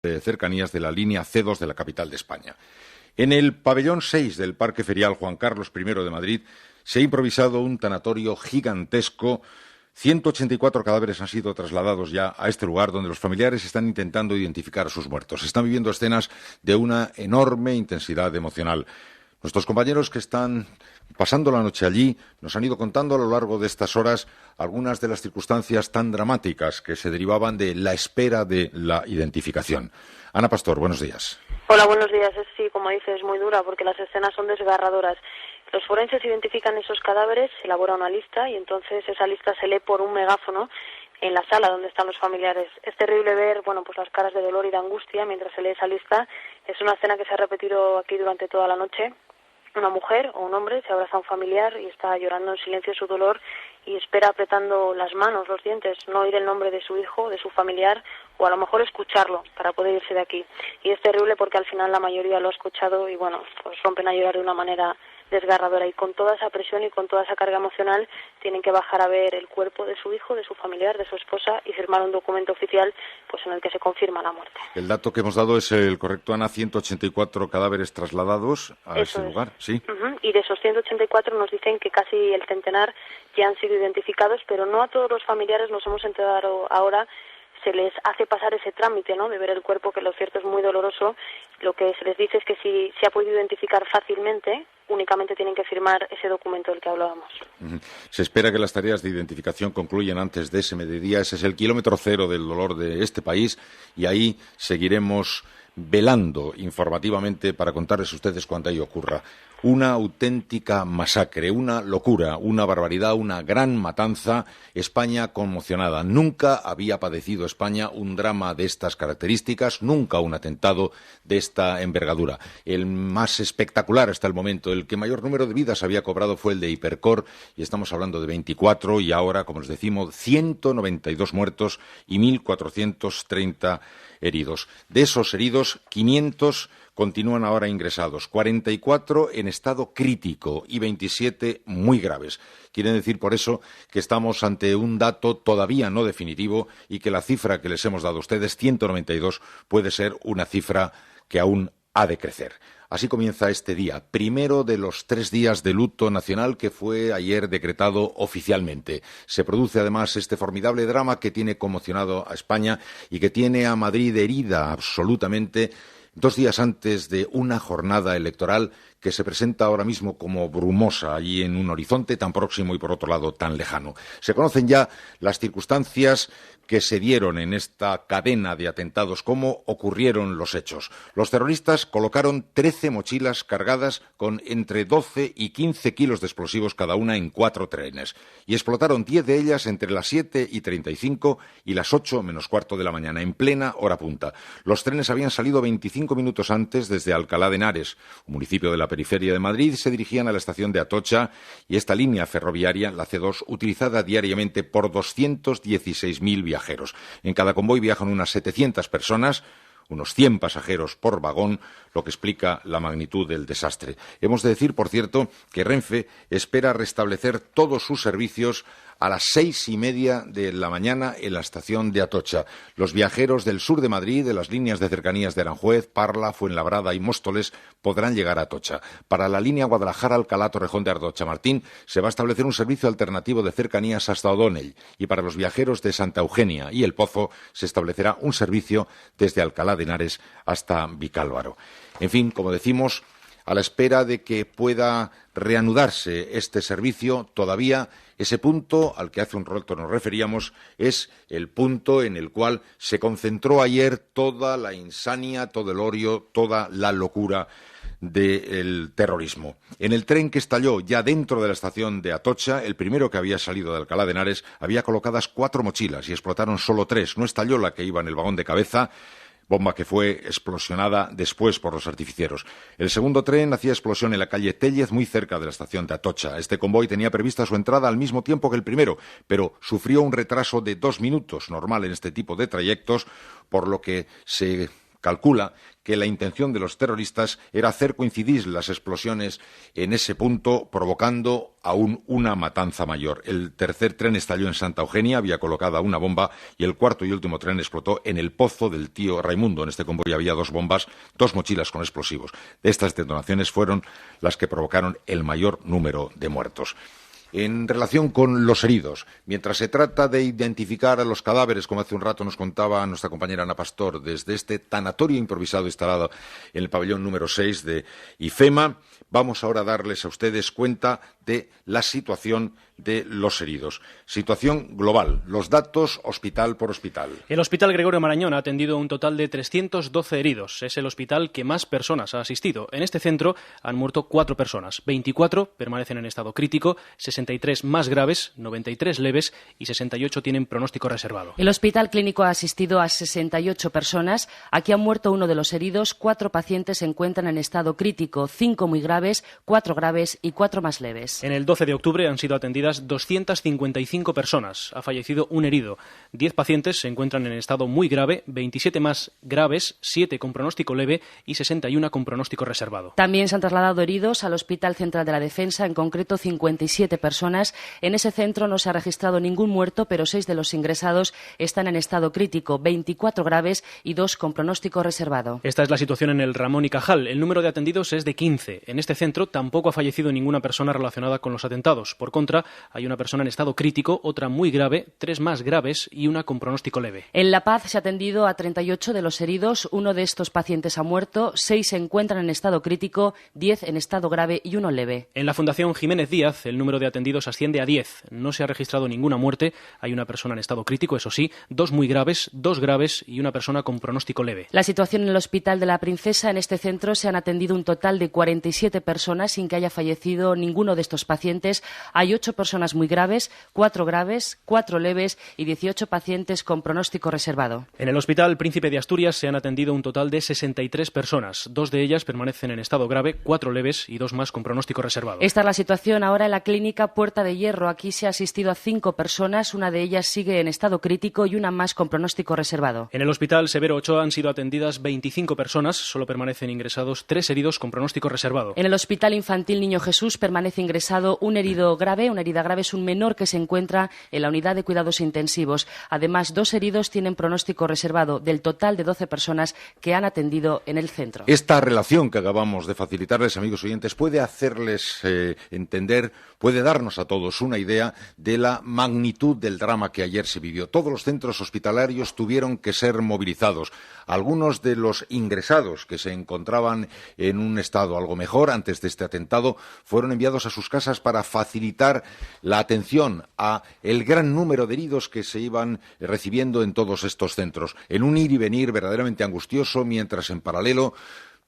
de cercanías de la línea C2 de la capital de España. En el pabellón 6 del Parque Ferial Juan Carlos I de Madrid se ha improvisado un tanatorio gigantesco. 184 cadáveres han sido trasladados ya a este lugar, donde los familiares están intentando identificar a sus muertos. Están viviendo escenas de una enorme intensidad emocional. Nuestros compañeros que están pasando la noche allí nos han ido contando a lo largo de estas horas algunas de las circunstancias tan dramáticas que se derivaban de la espera de la identificación. Ana Pastor, buenos días. Hola, buenos días. Sí, como dices, es muy dura porque las escenas son desgarradoras. Los forenses identifican esos cadáveres, se elabora una lista y entonces esa lista se lee por un megáfono en la sala donde están los familiares. Es terrible ver, pues las caras de dolor y de angustia mientras se lee esa lista. Es una escena que se ha repetido aquí durante toda la noche. Una mujer o un hombre se abraza a un familiar y está llorando en silencio su dolor y espera apretando las manos, los dientes, no oír el nombre de su hijo, de su familiar, o a lo mejor escucharlo para poder irse de aquí. Y es terrible porque al final la mayoría lo ha escuchado y pues rompen a llorar de una manera desgarradora, y con toda esa presión y con toda esa carga emocional tienen que bajar a ver el cuerpo de su hijo, de su familiar, de su esposa y firmar un documento oficial en el que se confirma la muerte. El dato que hemos dado es el correcto, Ana, 184 cadáveres trasladados a ese lugar, ¿sí? Y de esos 184 nos dicen que casi el centenar ya han sido identificados, pero no a todos los familiares nos hemos enterado ahora. Se les hace pasar ese trámite, de ver el cuerpo, que lo cierto es muy doloroso. Lo que se les dice es que si se ha podido identificar fácilmente, únicamente tienen que firmar ese documento del que hablábamos. Se espera que las tareas de identificación concluyan antes de ese mediodía. Ese es el kilómetro cero del dolor de este país y ahí seguiremos velando informativamente para contarles a ustedes cuando ello ocurra. Una auténtica masacre, una locura, una barbaridad, una gran matanza. España conmocionada. Nunca había padecido España un drama de estas características, nunca un atentado de esta envergadura. El más espectacular hasta el momento, el que mayor número de vidas había cobrado fue el de Hipercor, y estamos hablando de 24, y ahora, como les decimos, 192 muertos y 1.430 heridos. De esos heridos, 500 continúan ahora ingresados, 44 en estado crítico y 27 muy graves. Quiere decir, por eso, que estamos ante un dato todavía no definitivo y que la cifra que les hemos dado a ustedes, 192, puede ser una cifra que aún ha de crecer. Así comienza este día, primero de los 3 días de luto nacional que fue ayer decretado oficialmente. Se produce además este formidable drama que tiene conmocionado a España y que tiene a Madrid herida absolutamente 2 días antes de una jornada electoral que se presenta ahora mismo como brumosa allí en un horizonte tan próximo y por otro lado tan lejano. Se conocen ya las circunstancias que se dieron en esta cadena de atentados, cómo ocurrieron los hechos. Los terroristas colocaron 13 mochilas cargadas con entre 12 y 15 kilos de explosivos cada una en 4 trenes y explotaron 10 de ellas entre las 7:35 y las 8 menos cuarto de la mañana, en plena hora punta. Los trenes habían salido 25 minutos antes desde Alcalá de Henares, un municipio de la periferia de Madrid, se dirigían a la estación de Atocha, y esta línea ferroviaria, la C2, utilizada diariamente por 216.000 viajeros. En cada convoy viajan unas 700 personas, unos 100 pasajeros por vagón, lo que explica la magnitud del desastre. Hemos de decir, por cierto, que Renfe espera restablecer todos sus servicios a las 6:30 de la mañana en la estación de Atocha. Los viajeros del sur de Madrid, de las líneas de cercanías de Aranjuez, Parla, Fuenlabrada y Móstoles, podrán llegar a Atocha. Para la línea Guadalajara-Alcalá, Torrejón de Ardoz, Chamartín, se va a establecer un servicio alternativo de cercanías hasta O'Donnell, y para los viajeros de Santa Eugenia y El Pozo se establecerá un servicio desde Alcalá de Henares hasta Vicálvaro. En fin, como decimos, a la espera de que pueda reanudarse este servicio, todavía ese punto al que hace un rato nos referíamos es el punto en el cual se concentró ayer toda la insania, todo el odio, toda la locura del terrorismo. En el tren que estalló ya dentro de la estación de Atocha, el primero que había salido de Alcalá de Henares, había colocadas 4 mochilas y explotaron solo 3. No estalló la que iba en el vagón de cabeza, bomba que fue explosionada después por los artificieros. El segundo tren hacía explosión en la calle Téllez, muy cerca de la estación de Atocha. Este convoy tenía prevista su entrada al mismo tiempo que el primero, pero sufrió un retraso de 2 minutos, normal en este tipo de trayectos, por lo que se calcula que la intención de los terroristas era hacer coincidir las explosiones en ese punto, provocando aún una matanza mayor. El tercer tren estalló en Santa Eugenia, había colocada una bomba, y el cuarto y último tren explotó en el pozo del tío Raimundo. En este convoy había 2 bombas, 2 mochilas con explosivos. Estas detonaciones fueron las que provocaron el mayor número de muertos. En relación con los heridos, mientras se trata de identificar a los cadáveres, como hace un rato nos contaba nuestra compañera Ana Pastor, desde este tanatorio improvisado instalado en el pabellón número 6 de IFEMA, vamos ahora a darles a ustedes cuenta de la situación de los heridos. Situación global, los datos hospital por hospital. El Hospital Gregorio Marañón ha atendido un total de 312 heridos. Es el hospital que más personas ha asistido. En este centro han muerto 4 personas. 24 permanecen en estado crítico, 63 más graves, 93 leves y 68 tienen pronóstico reservado. El Hospital Clínico ha asistido a 68 personas. Aquí ha muerto uno de los heridos. 4 pacientes se encuentran en estado crítico, 5 muy graves, 4 graves y 4 más leves. En el 12 de octubre han sido atendidas 255 personas. Ha fallecido un herido. 10 pacientes se encuentran en estado muy grave, 27 más graves, 7 con pronóstico leve y 61 con pronóstico reservado. También se han trasladado heridos al Hospital Central de la Defensa, en concreto 57 personas. En ese centro no se ha registrado ningún muerto, pero 6 de los ingresados están en estado crítico, 24 graves y 2 con pronóstico reservado. Esta es la situación en el Ramón y Cajal. El número de atendidos es de 15. En este centro tampoco ha fallecido ninguna persona relacionada con los atentados. Por contra, hay una persona en estado crítico, otra muy grave, 3 más graves y una con pronóstico leve. En La Paz se ha atendido a 38 de los heridos. Uno de estos pacientes ha muerto, 6 se encuentran en estado crítico, 10 en estado grave y 1 leve. En la Fundación Jiménez Díaz, el número de atendidos asciende a 10. No se ha registrado ninguna muerte. Hay una persona en estado crítico, eso sí, 2 muy graves, 2 graves y una persona con pronóstico leve. La situación en el Hospital de la Princesa, en este centro se han atendido un total de 47 personas sin que haya fallecido ninguno de estos pacientes. Hay 8 personas muy graves, 4 graves, 4 leves y 18 pacientes con pronóstico reservado. En el Hospital Príncipe de Asturias se han atendido un total de 63 personas. 2 de ellas permanecen en estado grave, 4 leves y 2 más con pronóstico reservado. Esta es la situación ahora en la clínica Puerta de Hierro. Aquí se ha asistido a 5 personas, una de ellas sigue en estado crítico y una más con pronóstico reservado. En el Hospital Severo Ochoa han sido atendidas 25 personas, solo permanecen ingresados 3 heridos con pronóstico reservado. En el Hospital Infantil Niño Jesús permanece ingresado un herido grave. Una herida grave es un menor que se encuentra en la unidad de cuidados intensivos. Además, 2 heridos tienen pronóstico reservado del total de 12 personas que han atendido en el centro. Esta relación que acabamos de facilitarles, amigos oyentes, puede hacerles entender, puede darnos a todos una idea de la magnitud del drama que ayer se vivió. Todos los centros hospitalarios tuvieron que ser movilizados. Algunos de los ingresados que se encontraban en un estado algo mejor antes de este atentado fueron enviados a sus casas para facilitar la atención a el gran número de heridos que se iban recibiendo en todos estos centros, en un ir y venir verdaderamente angustioso, mientras en paralelo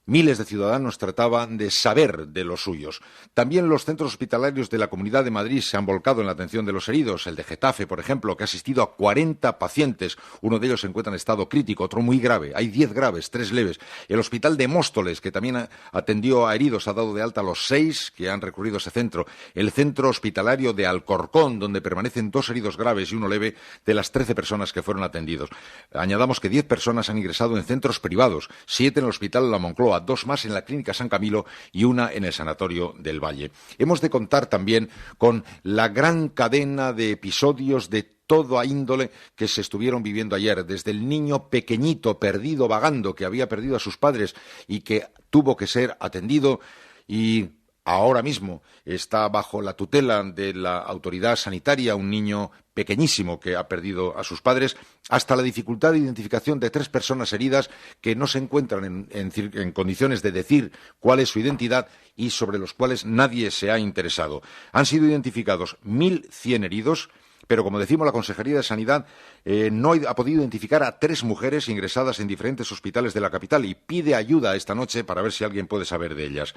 miles de ciudadanos trataban de saber de los suyos. También los centros hospitalarios de la Comunidad de Madrid se han volcado en la atención de los heridos. El de Getafe, por ejemplo, que ha asistido a 40 pacientes. Uno de ellos se encuentra en estado crítico, otro muy grave. Hay 10 graves, 3 leves. El Hospital de Móstoles, que también atendió a heridos, ha dado de alta a los 6 que han recurrido a ese centro. El centro hospitalario de Alcorcón, donde permanecen 2 heridos graves y 1 leve de las 13 personas que fueron atendidos. Añadamos que 10 personas han ingresado en centros privados, 7 en el Hospital La Moncloa, 2 más en la Clínica San Camilo y 1 en el Sanatorio del Valle. Hemos de contar también con la gran cadena de episodios de toda índole que se estuvieron viviendo ayer, desde el niño pequeñito, perdido, vagando, que había perdido a sus padres y que tuvo que ser atendido y ahora mismo está bajo la tutela de la autoridad sanitaria, un niño pequeñísimo que ha perdido a sus padres, hasta la dificultad de identificación de 3 personas heridas que no se encuentran en condiciones de decir cuál es su identidad y sobre los cuales nadie se ha interesado. Han sido identificados 1.100 heridos, pero como decimos, la Consejería de Sanidad no ha podido identificar a 3 mujeres ingresadas en diferentes hospitales de la capital y pide ayuda esta noche para ver si alguien puede saber de ellas.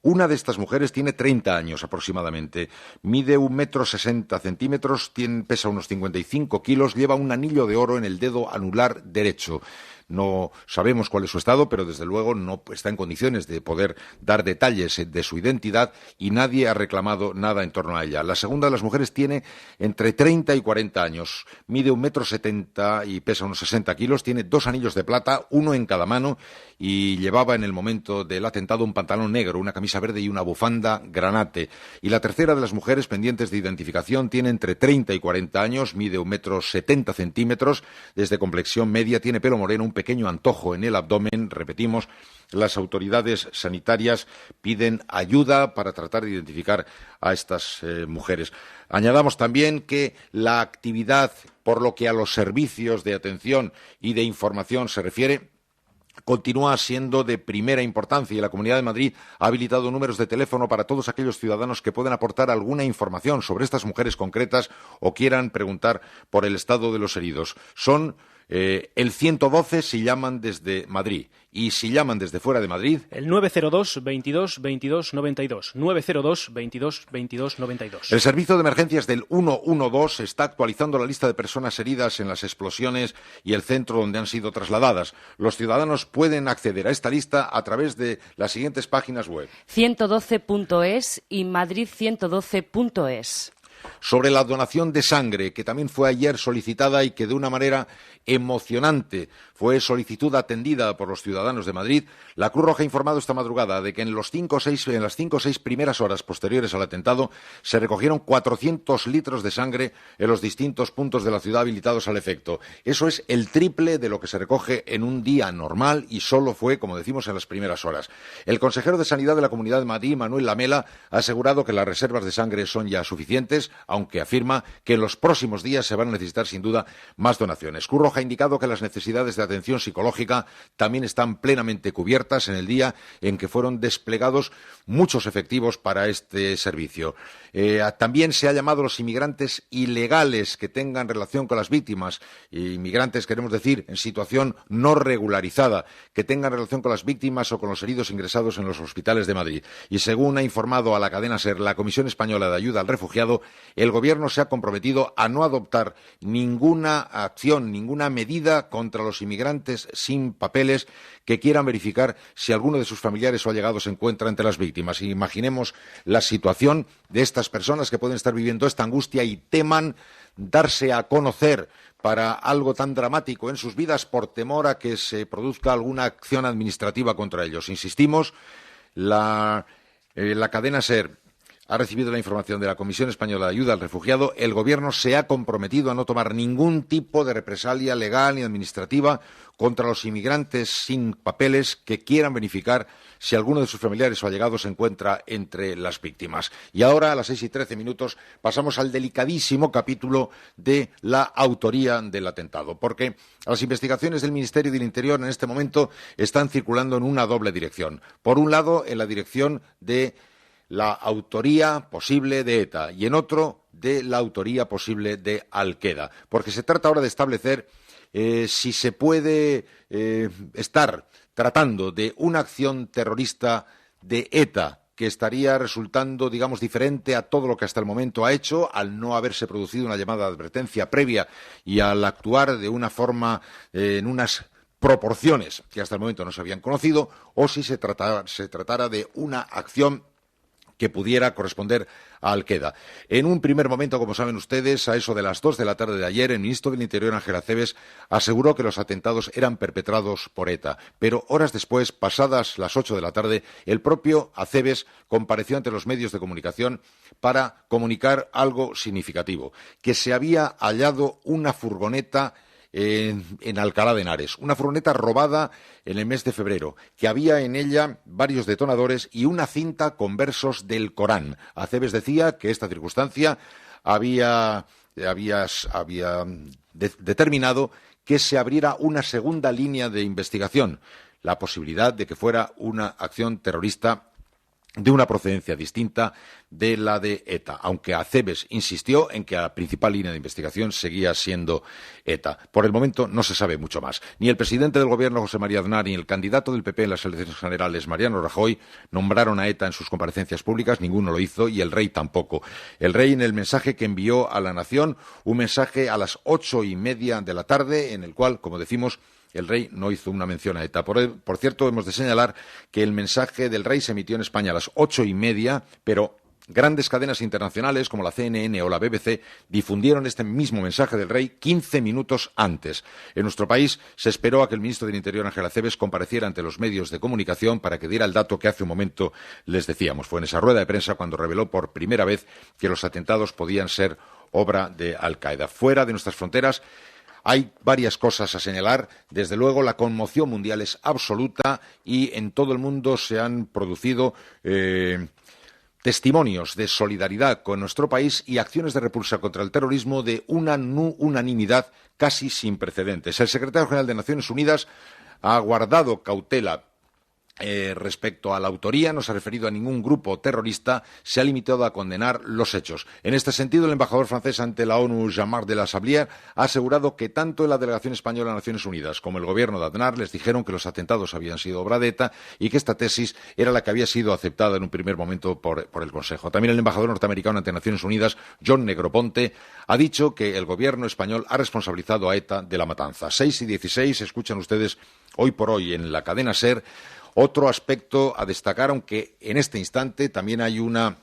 Una de estas mujeres tiene 30 años aproximadamente, mide 1,60 m, pesa unos 55 kilos, lleva un anillo de oro en el dedo anular derecho. no sabemos cuál es su estado, pero desde luego no está en condiciones de poder dar detalles de su identidad y nadie ha reclamado nada en torno a ella. La segunda de las mujeres tiene entre 30 y 40 años, mide 1,70 m y pesa unos 60 kilos, tiene 2 anillos de plata, uno en cada mano, y llevaba en el momento del atentado un pantalón negro, una camisa verde y una bufanda granate. Y la tercera de las mujeres pendientes de identificación tiene entre 30 y 40 años, mide 1,70 m, desde complexión media, tiene pelo moreno, un pequeño antojo en el abdomen. Repetimos, las autoridades sanitarias piden ayuda para tratar de identificar a estas mujeres. Añadamos también que la actividad, por lo que a los servicios de atención y de información se refiere, continúa siendo de primera importancia y la Comunidad de Madrid ha habilitado números de teléfono para todos aquellos ciudadanos que puedan aportar alguna información sobre estas mujeres concretas o quieran preguntar por el estado de los heridos. Son el 112 si llaman desde Madrid, y si llaman desde fuera de Madrid, el 902 22 22 92, 902 22 22 92. El servicio de emergencias del 112 está actualizando la lista de personas heridas en las explosiones y el centro donde han sido trasladadas. Los ciudadanos pueden acceder a esta lista a través de las siguientes páginas web: 112.es y madrid112.es. Sobre la donación de sangre, que también fue ayer solicitada y que de una manera emocionante fue solicitud atendida por los ciudadanos de Madrid, la Cruz Roja ha informado esta madrugada de que en las 5 o 6 primeras horas posteriores al atentado se recogieron 400 litros de sangre en los distintos puntos de la ciudad habilitados al efecto. Eso es el triple de lo que se recoge en un día normal y solo fue, como decimos, en las primeras horas. El consejero de Sanidad de la Comunidad de Madrid, Manuel Lamela, ha asegurado que las reservas de sangre son ya suficientes, aunque afirma que en los próximos días se van a necesitar sin duda más donaciones. Cruz Roja ha indicado que las necesidades de atención psicológica también están plenamente cubiertas en el día en que fueron desplegados muchos efectivos para este servicio. También se ha llamado a los inmigrantes ilegales que tengan relación con las víctimas, inmigrantes queremos decir en situación no regularizada, que tengan relación con las víctimas o con los heridos ingresados en los hospitales de Madrid. Y según ha informado a la cadena SER la Comisión Española de Ayuda al Refugiado, el Gobierno se ha comprometido a no adoptar ninguna acción, ninguna medida contra los inmigrantes sin papeles que quieran verificar si alguno de sus familiares o allegados se encuentra entre las víctimas. Imaginemos la situación de estas personas que pueden estar viviendo esta angustia y teman darse a conocer para algo tan dramático en sus vidas por temor a que se produzca alguna acción administrativa contra ellos. Insistimos, la cadena SER ha recibido la información de la Comisión Española de Ayuda al Refugiado. El Gobierno se ha comprometido a no tomar ningún tipo de represalia legal ni administrativa contra los inmigrantes sin papeles que quieran verificar si alguno de sus familiares o allegados se encuentra entre las víctimas. Y ahora, a las 6:13, pasamos al delicadísimo capítulo de la autoría del atentado, porque las investigaciones del Ministerio del Interior en este momento están circulando en una doble dirección. Por un lado, en la dirección de la autoría posible de ETA y en otro de la autoría posible de Al-Qaeda, porque se trata ahora de establecer si se puede estar tratando de una acción terrorista de ETA que estaría resultando, digamos, diferente a todo lo que hasta el momento ha hecho, al no haberse producido una llamada de advertencia previa y al actuar de una forma en unas proporciones que hasta el momento no se habían conocido, o si se tratara de una acción que pudiera corresponder a Al-Qaeda. En un primer momento, como saben ustedes, a eso de las 2 de la tarde de ayer, el ministro del Interior, Ángel Acebes, aseguró que los atentados eran perpetrados por ETA. Pero horas después, pasadas las 8 de la tarde, el propio Acebes compareció ante los medios de comunicación para comunicar algo significativo, que se había hallado una furgoneta en Alcalá de Henares, una furgoneta robada en el mes de febrero, que había en ella varios detonadores y una cinta con versos del Corán. Acebes decía que esta circunstancia había determinado que se abriera una segunda línea de investigación, la posibilidad de que fuera una acción terrorista de una procedencia distinta de la de ETA, aunque Acebes insistió en que la principal línea de investigación seguía siendo ETA. Por el momento no se sabe mucho más. Ni el presidente del Gobierno, José María Aznar, ni el candidato del PP en las elecciones generales, Mariano Rajoy, nombraron a ETA en sus comparecencias públicas, ninguno lo hizo, y el rey tampoco. El rey, en el mensaje que envió a la nación, un mensaje a las 8:30 de la tarde, en el cual, como decimos, el rey no hizo una mención a ETA. Por cierto, hemos de señalar que el mensaje del rey se emitió en España a las 8:30, pero grandes cadenas internacionales como la CNN o la BBC difundieron este mismo mensaje del rey 15 minutos antes. En nuestro país se esperó a que el ministro del Interior, Ángel Acebes, compareciera ante los medios de comunicación para que diera el dato que hace un momento les decíamos. Fue en esa rueda de prensa cuando reveló por primera vez que los atentados podían ser obra de Al-Qaeda. Fuera de nuestras fronteras hay varias cosas a señalar. Desde luego, la conmoción mundial es absoluta y en todo el mundo se han producido testimonios de solidaridad con nuestro país y acciones de repulsa contra el terrorismo de una unanimidad casi sin precedentes. El secretario general de Naciones Unidas ha guardado cautela respecto a la autoría, no se ha referido a ningún grupo terrorista, se ha limitado a condenar los hechos. En este sentido, el embajador francés ante la ONU, Jean-Marc de la Sablière, ha asegurado que tanto en la delegación española a Naciones Unidas como el gobierno de Aznar les dijeron que los atentados habían sido obra de ETA y que esta tesis era la que había sido aceptada en un primer momento por el Consejo. También el embajador norteamericano ante Naciones Unidas, John Negroponte, ha dicho que el gobierno español ha responsabilizado a ETA de la matanza. 6:16, escuchan ustedes hoy por hoy en la cadena SER. Otro aspecto a destacar, aunque en este instante también hay una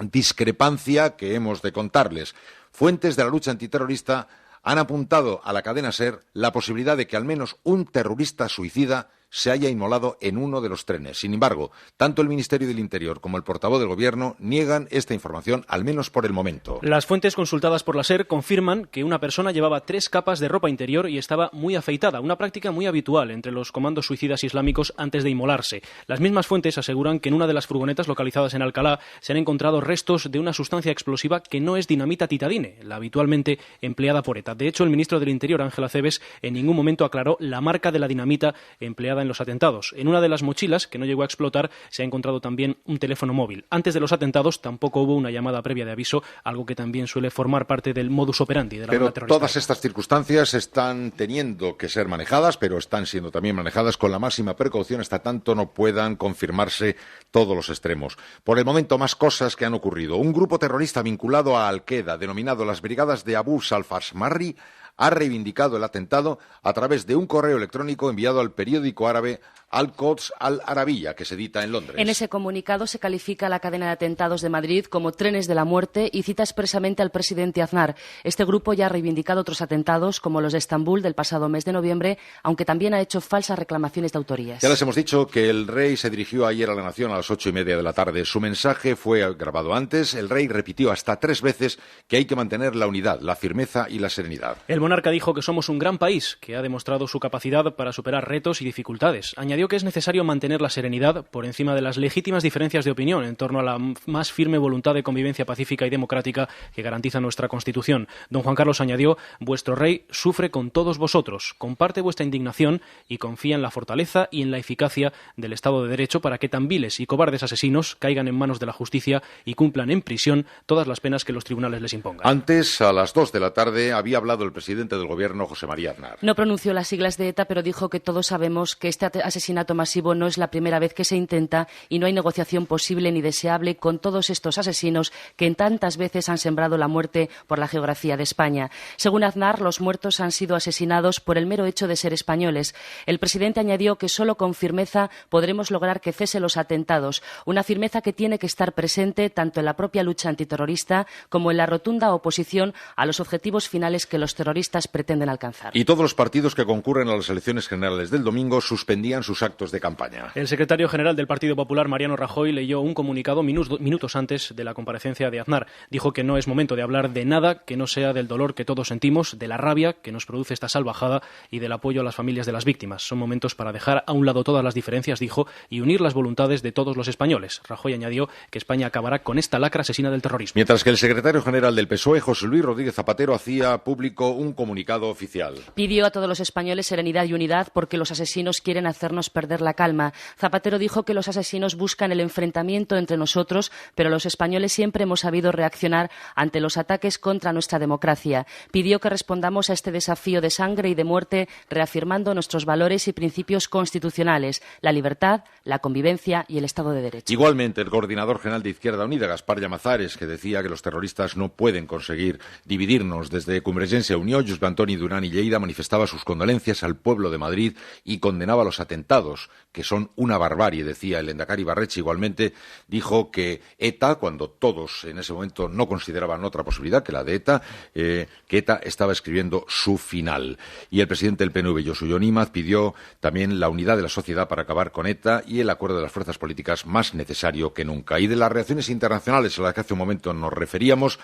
discrepancia que hemos de contarles. Fuentes de la lucha antiterrorista han apuntado a la cadena SER la posibilidad de que al menos un terrorista suicida se haya inmolado en uno de los trenes. Sin embargo, tanto el Ministerio del Interior como el portavoz del Gobierno niegan esta información, al menos por el momento. Las fuentes consultadas por la SER confirman que una persona llevaba 3 capas de ropa interior y estaba muy afeitada, una práctica muy habitual entre los comandos suicidas islámicos antes de inmolarse. Las mismas fuentes aseguran que en una de las furgonetas localizadas en Alcalá se han encontrado restos de una sustancia explosiva que no es dinamita titadine, la habitualmente empleada por ETA. De hecho, el ministro del Interior, Ángel Acebes, en ningún momento aclaró la marca de la dinamita empleada en los atentados. En una de las mochilas, que no llegó a explotar, se ha encontrado también un teléfono móvil. Antes de los atentados tampoco hubo una llamada previa de aviso, algo que también suele formar parte del modus operandi de la banda terrorista. Pero todas estas circunstancias están teniendo que ser manejadas, pero están siendo también manejadas con la máxima precaución hasta tanto no puedan confirmarse todos los extremos. Por el momento, más cosas que han ocurrido. Un grupo terrorista vinculado a Al-Qaeda, denominado las Brigadas de Abu Salfasmarri, ha reivindicado el atentado a través de un correo electrónico enviado al periódico árabe Al-Quds Al-Arabiya, que se edita en Londres. En ese comunicado se califica la cadena de atentados de Madrid como trenes de la muerte y cita expresamente al presidente Aznar. Este grupo ya ha reivindicado otros atentados, como los de Estambul del pasado mes de noviembre, aunque también ha hecho falsas reclamaciones de autorías. Ya les hemos dicho que el rey se dirigió ayer a la Nación a las 8:30 de la tarde. Su mensaje fue grabado antes. El rey repitió hasta 3 veces que hay que mantener la unidad, la firmeza y la serenidad. El monarca dijo que somos un gran país, que ha demostrado su capacidad para superar retos y dificultades. Añadió que es necesario mantener la serenidad por encima de las legítimas diferencias de opinión en torno a la más firme voluntad de convivencia pacífica y democrática que garantiza nuestra Constitución. Don Juan Carlos añadió: vuestro rey sufre con todos vosotros, comparte vuestra indignación y confía en la fortaleza y en la eficacia del Estado de Derecho para que tan viles y cobardes asesinos caigan en manos de la justicia y cumplan en prisión todas las penas que los tribunales les impongan. Antes, a las 2 de la tarde, había hablado el presidente del Gobierno, José María Aznar. No pronunció las siglas de ETA, pero dijo que todos sabemos que este asesinato masivo no es la primera vez que se intenta y no hay negociación posible ni deseable con todos estos asesinos que en tantas veces han sembrado la muerte por la geografía de España. Según Aznar, los muertos han sido asesinados por el mero hecho de ser españoles. El presidente añadió que solo con firmeza podremos lograr que cesen los atentados, una firmeza que tiene que estar presente tanto en la propia lucha antiterrorista como en la rotunda oposición a los objetivos finales que los terroristas pretenden alcanzar. Y todos los partidos que concurren a las elecciones generales del domingo suspendían sus actos de campaña. El secretario general del Partido Popular, Mariano Rajoy, leyó un comunicado minutos antes de la comparecencia de Aznar. Dijo que no es momento de hablar de nada que no sea del dolor que todos sentimos, de la rabia que nos produce esta salvajada y del apoyo a las familias de las víctimas. Son momentos para dejar a un lado todas las diferencias, dijo, y unir las voluntades de todos los españoles. Rajoy añadió que España acabará con esta lacra asesina del terrorismo. Mientras que el secretario general del PSOE, José Luis Rodríguez Zapatero, hacía público un comunicado oficial. Pidió a todos los españoles serenidad y unidad porque los asesinos quieren hacernos hacernos perder la calma. Zapatero dijo que los asesinos buscan el enfrentamiento entre nosotros, pero los españoles siempre hemos sabido reaccionar ante los ataques contra nuestra democracia. Pidió que respondamos a este desafío de sangre y de muerte, reafirmando nuestros valores y principios constitucionales, la libertad, la convivencia y el Estado de Derecho. Igualmente, el coordinador general de Izquierda Unida, Gaspar Llamazares, que decía que los terroristas no pueden conseguir dividirnos. Desde Convergencia Unió, Josep Antoni Duran y Lleida manifestaba sus condolencias al pueblo de Madrid y condenaba los atentados, que son una barbarie, decía el lehendakari Ibarretxe. Igualmente dijo que ETA, cuando todos en ese momento no consideraban otra posibilidad que la de ETA, que ETA estaba escribiendo su final. Y el presidente del PNV, Josu Jon Imaz, pidió también la unidad de la sociedad para acabar con ETA y el acuerdo de las fuerzas políticas más necesario que nunca. Y de las reacciones internacionales a las que hace un momento nos referíamos,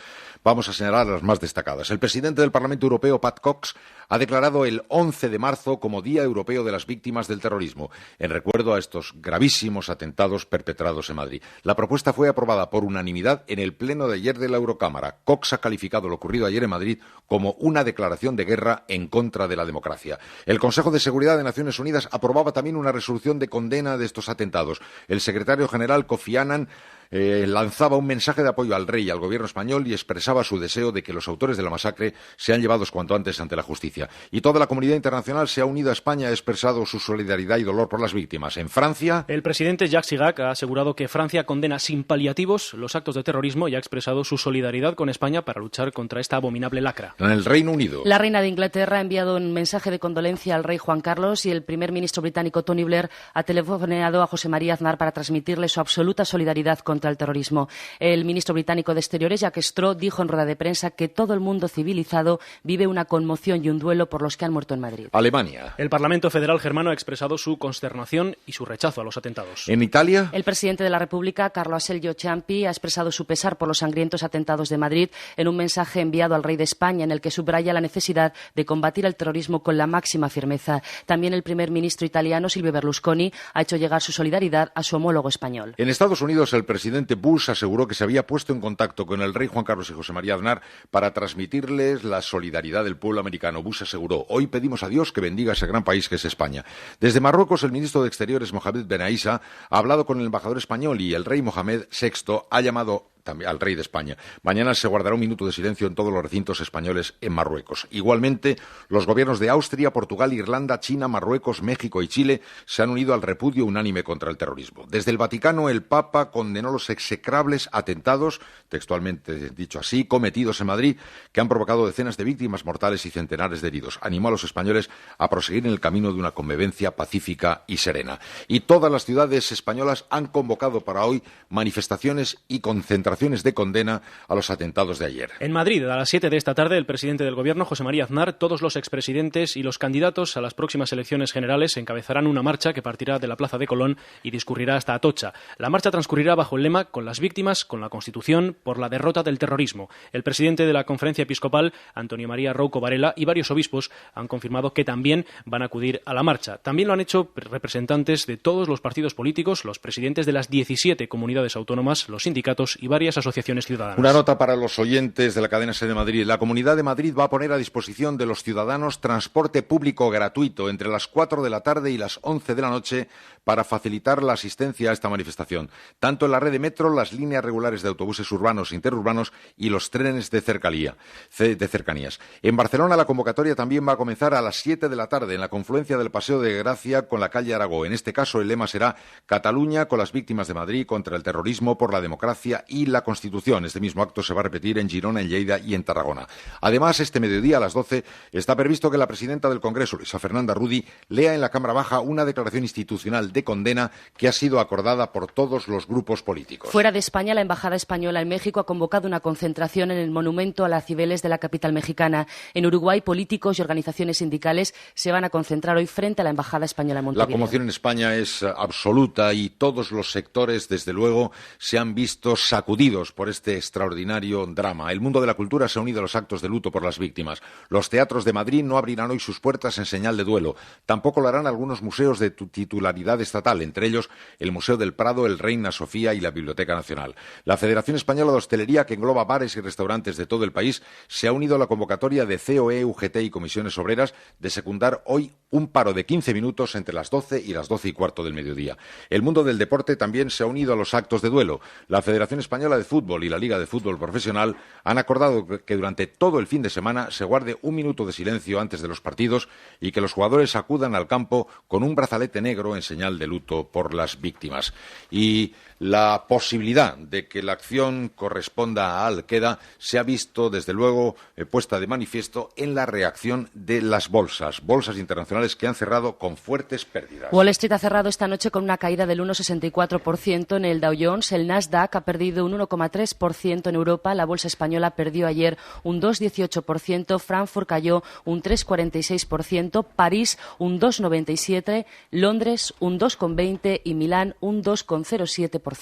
vamos a señalar las más destacadas. El presidente del Parlamento Europeo, Pat Cox, ha declarado el 11 de marzo como Día Europeo de las Víctimas del Terrorismo, en recuerdo a estos gravísimos atentados perpetrados en Madrid. La propuesta fue aprobada por unanimidad en el pleno de ayer de la Eurocámara. Cox ha calificado lo ocurrido ayer en Madrid como una declaración de guerra en contra de la democracia. El Consejo de Seguridad de Naciones Unidas aprobaba también una resolución de condena de estos atentados. El secretario general Kofi Annan lanzaba un mensaje de apoyo al rey y al gobierno español y expresaba su deseo de que los autores de la masacre sean llevados cuanto antes ante la justicia. Y toda la comunidad internacional se ha unido a España y ha expresado su solidaridad y dolor por las víctimas. En Francia, el presidente Jacques Chirac ha asegurado que Francia condena sin paliativos los actos de terrorismo y ha expresado su solidaridad con España para luchar contra esta abominable lacra. En el Reino Unido, la reina de Inglaterra ha enviado un mensaje de condolencia al rey Juan Carlos y el primer ministro británico Tony Blair ha telefoneado a José María Aznar para transmitirle su absoluta solidaridad contra el terrorismo. El ministro británico de Exteriores, Jacques Straw, dijo en rueda de prensa que todo el mundo civilizado vive una conmoción y un duelo por los que han muerto en Madrid. Alemania. El Parlamento Federal germano ha expresado su consternación y su rechazo a los atentados. En Italia, el presidente de la República, Carlo Aselio Ciampi, ha expresado su pesar por los sangrientos atentados de Madrid en un mensaje enviado al rey de España en el que subraya la necesidad de combatir el terrorismo con la máxima firmeza. También el primer ministro italiano, Silvio Berlusconi, ha hecho llegar su solidaridad a su homólogo español. En Estados Unidos, el presidente Bush aseguró que se había puesto en contacto con el rey Juan Carlos y José María Aznar para transmitirles la solidaridad del pueblo americano. Bush aseguró: hoy pedimos a Dios que bendiga ese gran país que es España. Desde Marruecos, el ministro de Exteriores, Mohamed Ben Aissa, ha hablado con el embajador español y el rey Mohamed VI ha llamado también al rey de España. Mañana se guardará un minuto de silencio en todos los recintos españoles en Marruecos. Igualmente, los gobiernos de Austria, Portugal, Irlanda, China, Marruecos, México y Chile se han unido al repudio unánime contra el terrorismo. Desde el Vaticano, el Papa condenó los execrables atentados, textualmente dicho así, cometidos en Madrid, que han provocado decenas de víctimas mortales y centenares de heridos. Animó a los españoles a proseguir en el camino de una convivencia pacífica y serena. Y todas las ciudades españolas han convocado para hoy manifestaciones y concentraciones de condena a los atentados de ayer. En Madrid, a las 7 de esta tarde, el presidente del Gobierno, José María Aznar, todos los expresidentes y los candidatos a las próximas elecciones generales encabezarán una marcha que partirá de la Plaza de Colón y discurrirá hasta Atocha. La marcha transcurrirá bajo el lema «Con las víctimas, con la Constitución, por la derrota del terrorismo». El presidente de la Conferencia Episcopal, Antonio María Rouco Varela, y varios obispos han confirmado que también van a acudir a la marcha. También lo han hecho representantes de todos los partidos políticos, los presidentes de las 17 comunidades autónomas, los sindicatos y varias asociaciones ciudadanas. Una nota para los oyentes de la cadena SER de Madrid. La Comunidad de Madrid va a poner a disposición de los ciudadanos transporte público gratuito entre las 4 de la tarde y las 11 de la noche para facilitar la asistencia a esta manifestación. Tanto en la red de metro, las líneas regulares de autobuses urbanos e interurbanos y los trenes de cercanías. En Barcelona, la convocatoria también va a comenzar a las 7 de la tarde en la confluencia del Paseo de Gracia con la calle Aragó. En este caso, el lema será Cataluña con las víctimas de Madrid contra el terrorismo, por la democracia y la Constitución. Este mismo acto se va a repetir en Girona, en Lleida y en Tarragona. Además, este mediodía a las 12 está previsto que la presidenta del Congreso, Luisa Fernanda Rudi, lea en la Cámara Baja una declaración institucional de condena que ha sido acordada por todos los grupos políticos. Fuera de España, la Embajada Española en México ha convocado una concentración en el monumento a las Cibeles de la capital mexicana. En Uruguay, políticos y organizaciones sindicales se van a concentrar hoy frente a la Embajada Española en Montevideo. La conmoción en España es absoluta y todos los sectores, desde luego, se han visto sacudidos aturdidos por este extraordinario drama. El mundo de la cultura se ha unido a los actos de luto por las víctimas. Los teatros de Madrid no abrirán hoy sus puertas en señal de duelo. Tampoco lo harán algunos museos de titularidad estatal, entre ellos el Museo del Prado, el Reina Sofía y la Biblioteca Nacional. La Federación Española de Hostelería, que engloba bares y restaurantes de todo el país, se ha unido a la convocatoria de COE, UGT y comisiones obreras de secundar hoy un paro de 15 minutos entre las 12 y las 12:15 del mediodía. El mundo del deporte también se ha unido a los actos de duelo. La Federación Española de Fútbol y la Liga de Fútbol Profesional han acordado que durante todo el fin de semana se guarde un minuto de silencio antes de los partidos y que los jugadores acudan al campo con un brazalete negro en señal de luto por las víctimas. Y la posibilidad de que la acción corresponda a Al-Qaeda se ha visto, desde luego, puesta de manifiesto en la reacción de las bolsas internacionales que han cerrado con fuertes pérdidas. Wall Street ha cerrado esta noche con una caída del 1,64% en el Dow Jones. El Nasdaq ha perdido un 1,3% en Europa. La bolsa española perdió ayer un 2,18%. Frankfurt cayó un 3,46%. París un 2,97%. Londres un 2,20% y Milán un 2,07%.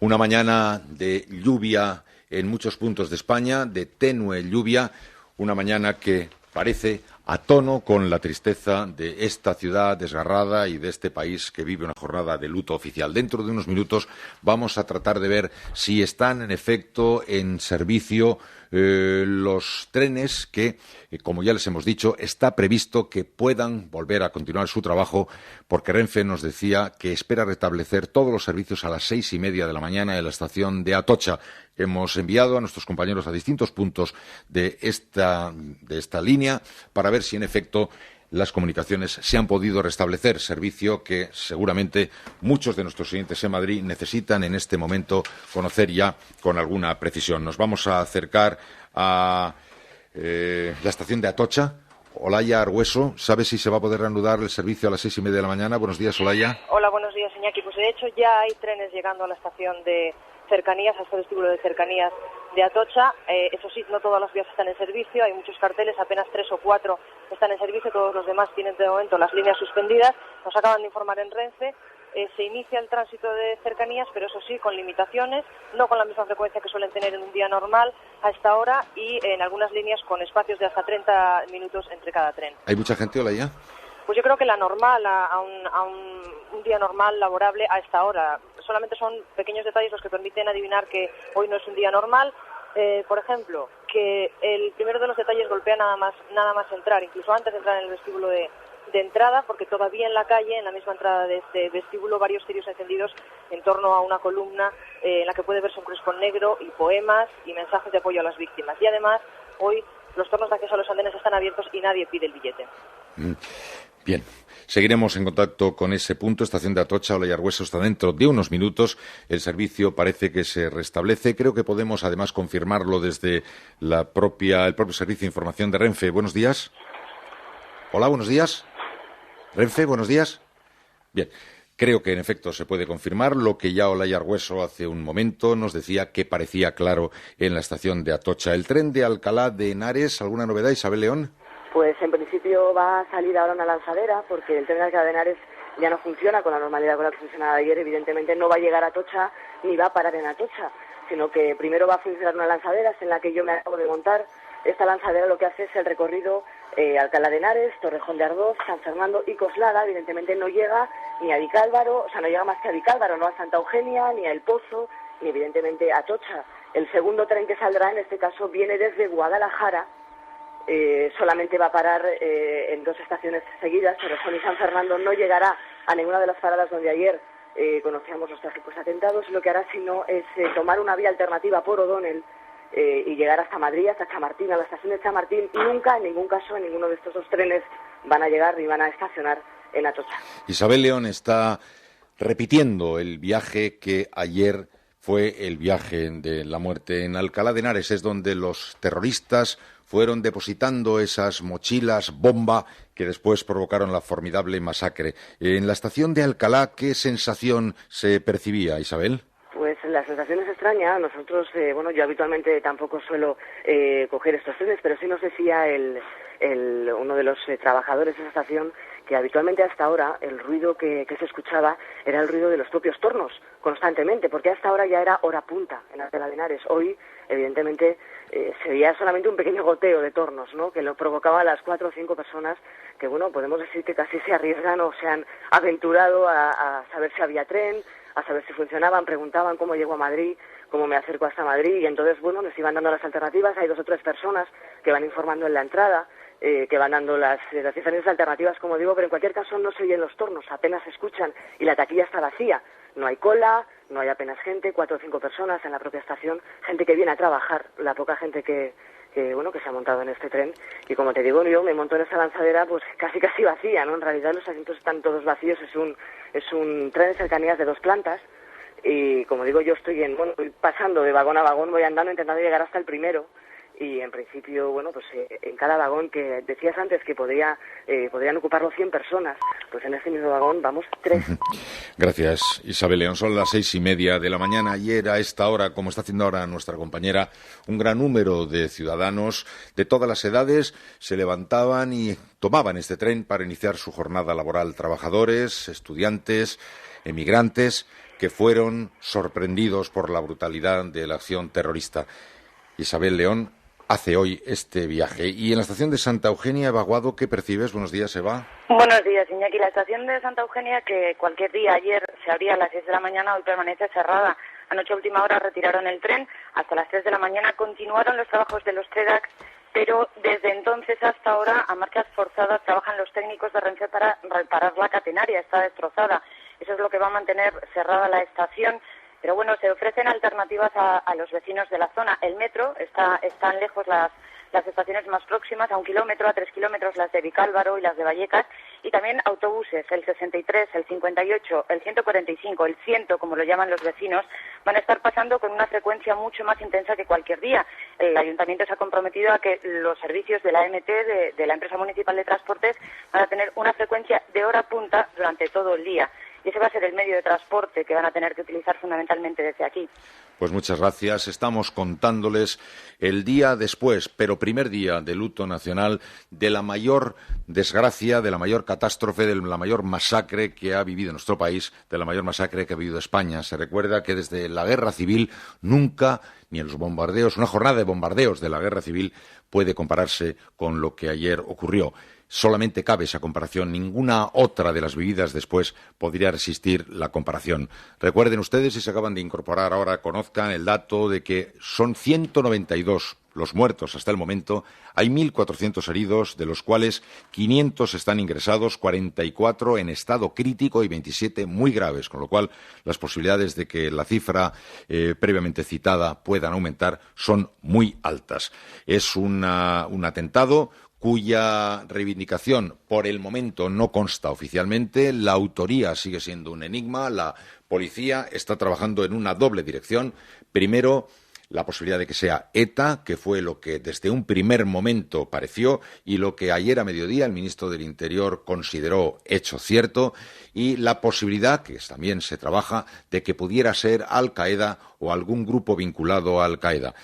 Una mañana de lluvia en muchos puntos de España, de tenue lluvia, una mañana que parece a tono con la tristeza de esta ciudad desgarrada y de este país que vive una jornada de luto oficial. Dentro de unos minutos vamos a tratar de ver si están en efecto en servicio los trenes que, como ya les hemos dicho, está previsto que puedan volver a continuar su trabajo, porque Renfe nos decía que espera restablecer todos los servicios a las 6:30 de la mañana en la estación de Atocha. Hemos enviado a nuestros compañeros a distintos puntos de esta línea para ver si en efecto las comunicaciones se han podido restablecer, servicio que seguramente muchos de nuestros oyentes en Madrid necesitan en este momento conocer ya con alguna precisión. Nos vamos a acercar a la estación de Atocha. Olaya Argueso, ¿sabe si se va a poder reanudar el servicio a las 6:30 de la mañana? Buenos días, Olaya. Hola, buenos días, Iñaki. Pues de hecho ya hay trenes llegando a la estación de cercanías, a este vestíbulo de cercanías de Atocha. Eso sí, no todas las vías están en servicio, hay muchos carteles, apenas 3 o 4 están en servicio, todos los demás tienen de momento las líneas suspendidas. Nos acaban de informar en Renfe. Se inicia el tránsito de cercanías, pero eso sí, con limitaciones, no con la misma frecuencia que suelen tener en un día normal a esta hora y en algunas líneas con espacios de hasta 30 minutos entre cada tren. ¿Hay mucha gente, Olaya? Pues yo creo que la normal, a un día normal, laborable, a esta hora. Solamente son pequeños detalles los que permiten adivinar que hoy no es un día normal. Por ejemplo, que el primero de los detalles golpea nada más entrar, incluso antes de entrar en el vestíbulo de entrada, porque todavía en la calle, en la misma entrada de este vestíbulo, varios cirios encendidos en torno a una columna en la que puede verse un crespón negro y poemas y mensajes de apoyo a las víctimas. Y además, hoy los tornos de acceso a los andenes están abiertos y nadie pide el billete. Bien, seguiremos en contacto con ese punto. Estación de Atocha, Olaya Argueso, está dentro de unos minutos. El servicio parece que se restablece. Creo que podemos además confirmarlo desde el propio Servicio de Información de Renfe. Buenos días. Hola, buenos días. Renfe, buenos días. Bien, creo que en efecto se puede confirmar lo que ya Olaya Argueso hace un momento nos decía que parecía claro en la estación de Atocha. El tren de Alcalá de Henares, ¿alguna novedad, Isabel León? Pues en principio va a salir ahora una lanzadera, porque el tren de Alcalá de Henares ya no funciona con la normalidad con la que funcionaba ayer. Evidentemente no va a llegar a Atocha ni va a parar en Atocha, sino que primero va a funcionar una lanzadera, es en la que yo me acabo de montar. Esta lanzadera lo que hace es el recorrido Alcalá de Henares, Torrejón de Ardoz, San Fernando y Coslada. Evidentemente no llega ni a Vicálvaro, o sea, no llega más que a Vicálvaro, no a Santa Eugenia, ni a El Pozo, ni evidentemente a Atocha. El segundo tren que saldrá, en este caso, viene desde Guadalajara. Solamente va a parar en 2 estaciones seguidas, Torrejón y San Fernando. No llegará a ninguna de las paradas donde ayer conocíamos los trágicos atentados. Lo que hará, si no, es tomar una vía alternativa por O'Donnell y llegar hasta Madrid, hasta Chamartín, a la estación de Chamartín. Y nunca, en ningún caso, en ninguno de estos 2 trenes van a llegar ni van a estacionar en Atocha. Isabel León está repitiendo el viaje que ayer fue el viaje de la muerte. En Alcalá de Henares es donde los terroristas fueron depositando esas mochilas bomba que después provocaron la formidable masacre. En la estación de Alcalá, ¿qué sensación se percibía, Isabel? Pues la sensación es extraña. Nosotros, yo habitualmente tampoco suelo coger estos trenes, pero sí nos decía uno de los trabajadores de esa estación que habitualmente hasta ahora el ruido que se escuchaba era el ruido de los propios tornos, constantemente, porque hasta ahora ya era hora punta en Alcalá de Henares. Hoy, evidentemente, se veía solamente un pequeño goteo de tornos, ¿no?, que lo provocaba a las 4 o 5 personas que, bueno, podemos decir que casi se arriesgan o se han aventurado a saber si había tren, a saber si funcionaban, preguntaban cómo llego a Madrid, cómo me acerco hasta Madrid, y entonces, bueno, les iban dando las alternativas. Hay 2 o 3 personas que van informando en la entrada, que van dando las diferentes alternativas, como digo, pero en cualquier caso no se oyen los tornos, apenas se escuchan, y la taquilla está vacía. No hay cola, no hay apenas gente, 4 o 5 personas en la propia estación, gente que viene a trabajar, la poca gente que se ha montado en este tren. Y como te digo, yo me monto en esta lanzadera pues casi vacía, ¿no? En realidad los asientos están todos vacíos, es un tren de cercanías de 2 plantas, y como digo, yo estoy pasando de vagón a vagón, voy andando intentando llegar hasta el primero. Y en principio, bueno, pues en cada vagón, que decías antes que podrían ocuparlo 100 personas, pues en este mismo vagón vamos 3. Gracias, Isabel León. Son las 6:30 de la mañana. Ayer a esta hora, como está haciendo ahora nuestra compañera, un gran número de ciudadanos de todas las edades se levantaban y tomaban este tren para iniciar su jornada laboral. Trabajadores, estudiantes, emigrantes, que fueron sorprendidos por la brutalidad de la acción terrorista. Isabel León hace hoy este viaje. Y en la estación de Santa Eugenia, Evaguado, ¿qué percibes? Buenos días, Eva. Buenos días, Iñaki. La estación de Santa Eugenia, que cualquier día ayer se abría a las 6 de la mañana, hoy permanece cerrada. Anoche a última hora retiraron el tren. Hasta las 3 de la mañana continuaron los trabajos de los TEDx, pero desde entonces hasta ahora, a marchas forzadas, trabajan los técnicos de Renfe para reparar la catenaria. Está destrozada. Eso es lo que va a mantener cerrada la estación. Pero bueno, se ofrecen alternativas a los vecinos de la zona. El metro, están lejos las estaciones más próximas, a 1 kilómetro, a 3 kilómetros las de Vicálvaro y las de Vallecas, y también autobuses, el 63, el 58, el 145, el 100, como lo llaman los vecinos, van a estar pasando con una frecuencia mucho más intensa que cualquier día. El Ayuntamiento se ha comprometido a que los servicios de la AMT, de la Empresa Municipal de Transportes, van a tener una frecuencia de hora punta durante todo el día. Y ese va a ser el medio de transporte que van a tener que utilizar fundamentalmente desde aquí. Pues muchas gracias. Estamos contándoles el día después, pero primer día de luto nacional, de la mayor desgracia, de la mayor catástrofe, de la mayor masacre que ha vivido nuestro país, de la mayor masacre que ha vivido España. Se recuerda que desde la Guerra Civil nunca, ni en los bombardeos, una jornada de bombardeos de la Guerra Civil puede compararse con lo que ayer ocurrió. Solamente cabe esa comparación. Ninguna otra de las vividas después podría resistir la comparación. Recuerden ustedes, si se acaban de incorporar ahora, conozcan el dato de que son 192 los muertos hasta el momento. Hay 1.400 heridos, de los cuales 500 están ingresados, 44 en estado crítico y 27 muy graves, con lo cual las posibilidades de que la cifra previamente citada puedan aumentar son muy altas. Es un atentado cuya reivindicación por el momento no consta oficialmente. La autoría sigue siendo un enigma. La policía está trabajando en una doble dirección. Primero, la posibilidad de que sea ETA, que fue lo que desde un primer momento pareció y lo que ayer a mediodía el ministro del Interior consideró hecho cierto, y la posibilidad, que también se trabaja, de que pudiera ser Al-Qaeda o algún grupo vinculado a Al-Qaeda.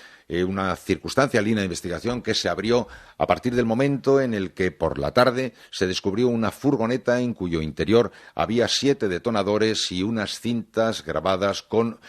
Una circunstancia, línea de investigación que se abrió a partir del momento en el que por la tarde se descubrió una furgoneta en cuyo interior había 7 detonadores y unas cintas grabadas con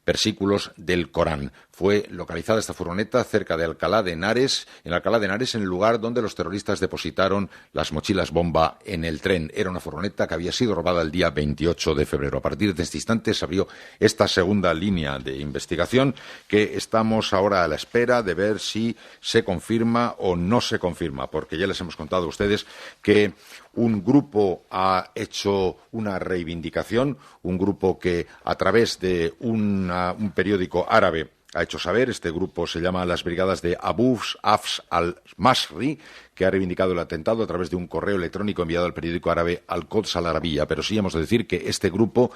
versículos del Corán. Fue localizada esta furgoneta cerca de Alcalá de Henares, en el lugar donde los terroristas depositaron las mochilas bomba en el tren. Era una furgoneta que había sido robada el día 28 de febrero. A partir de este instante se abrió esta segunda línea de investigación que estamos ahora a la espera de ver si se confirma o no se confirma, porque ya les hemos contado a ustedes que un grupo ha hecho una reivindicación, un grupo que a través de un periódico árabe ha hecho saber. Este grupo se llama las Brigadas de Abu Hafs al-Masri, que ha reivindicado el atentado a través de un correo electrónico enviado al periódico árabe Al-Quds Al-Arabiyya. Pero sí hemos de decir que este grupo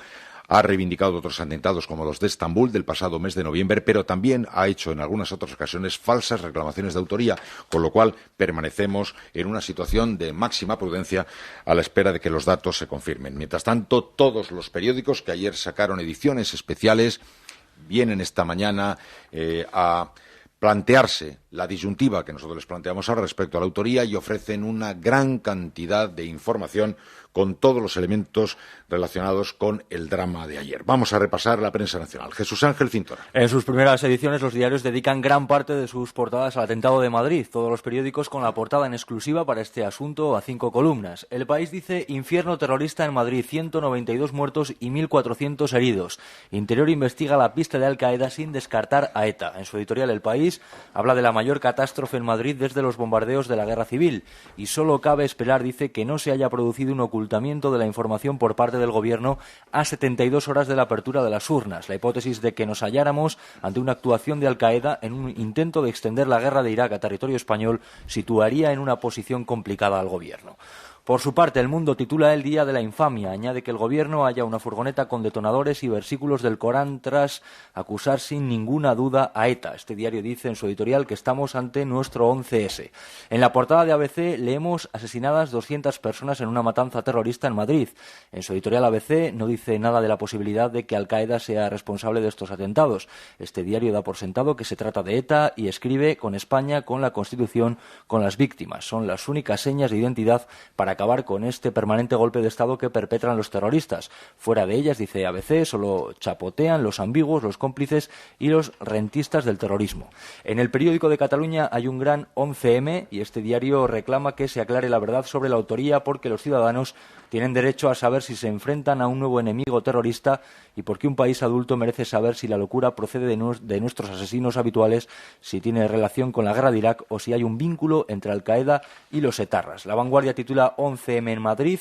ha reivindicado otros atentados como los de Estambul del pasado mes de noviembre, pero también ha hecho en algunas otras ocasiones falsas reclamaciones de autoría, con lo cual permanecemos en una situación de máxima prudencia a la espera de que los datos se confirmen. Mientras tanto, todos los periódicos que ayer sacaron ediciones especiales vienen esta mañana a plantearse la disyuntiva que nosotros les planteamos al respecto a la autoría y ofrecen una gran cantidad de información con todos los elementos relacionados con el drama de ayer. Vamos a repasar la prensa nacional. Jesús Ángel Cintora. En sus primeras ediciones, los diarios dedican gran parte de sus portadas al atentado de Madrid. Todos los periódicos con la portada en exclusiva para este asunto a 5 columnas. El País dice: infierno terrorista en Madrid, 192 muertos y 1.400 heridos. Interior investiga la pista de Al-Qaeda sin descartar a ETA. En su editorial El País habla de la mayor catástrofe en Madrid desde los bombardeos de la Guerra Civil. Y solo cabe esperar, dice, que no se haya producido un ocultamiento de la información por parte del Gobierno a 72 horas de la apertura de las urnas. La hipótesis de que nos halláramos ante una actuación de Al-Qaeda en un intento de extender la guerra de Irak a territorio español situaría en una posición complicada al Gobierno. Por su parte, El Mundo titula El Día de la Infamia. Añade que el Gobierno halla una furgoneta con detonadores y versículos del Corán tras acusar sin ninguna duda a ETA. Este diario dice en su editorial que estamos ante nuestro 11S. En la portada de ABC leemos: asesinadas 200 personas en una matanza terrorista en Madrid. En su editorial ABC no dice nada de la posibilidad de que Al-Qaeda sea responsable de estos atentados. Este diario da por sentado que se trata de ETA y escribe: con España, con la Constitución, con las víctimas. Son las únicas señas de identidad para acabar con este permanente golpe de Estado que perpetran los terroristas. Fuera de ellas, dice ABC, solo chapotean los ambiguos, los cómplices y los rentistas del terrorismo. En el periódico de Cataluña hay un gran 11M y este diario reclama que se aclare la verdad sobre la autoría porque los ciudadanos tienen derecho a saber si se enfrentan a un nuevo enemigo terrorista y porque un país adulto merece saber si la locura procede de nuestros asesinos habituales, si tiene relación con la guerra de Irak o si hay un vínculo entre Al-Qaeda y los etarras. La Vanguardia titula 11M en Madrid.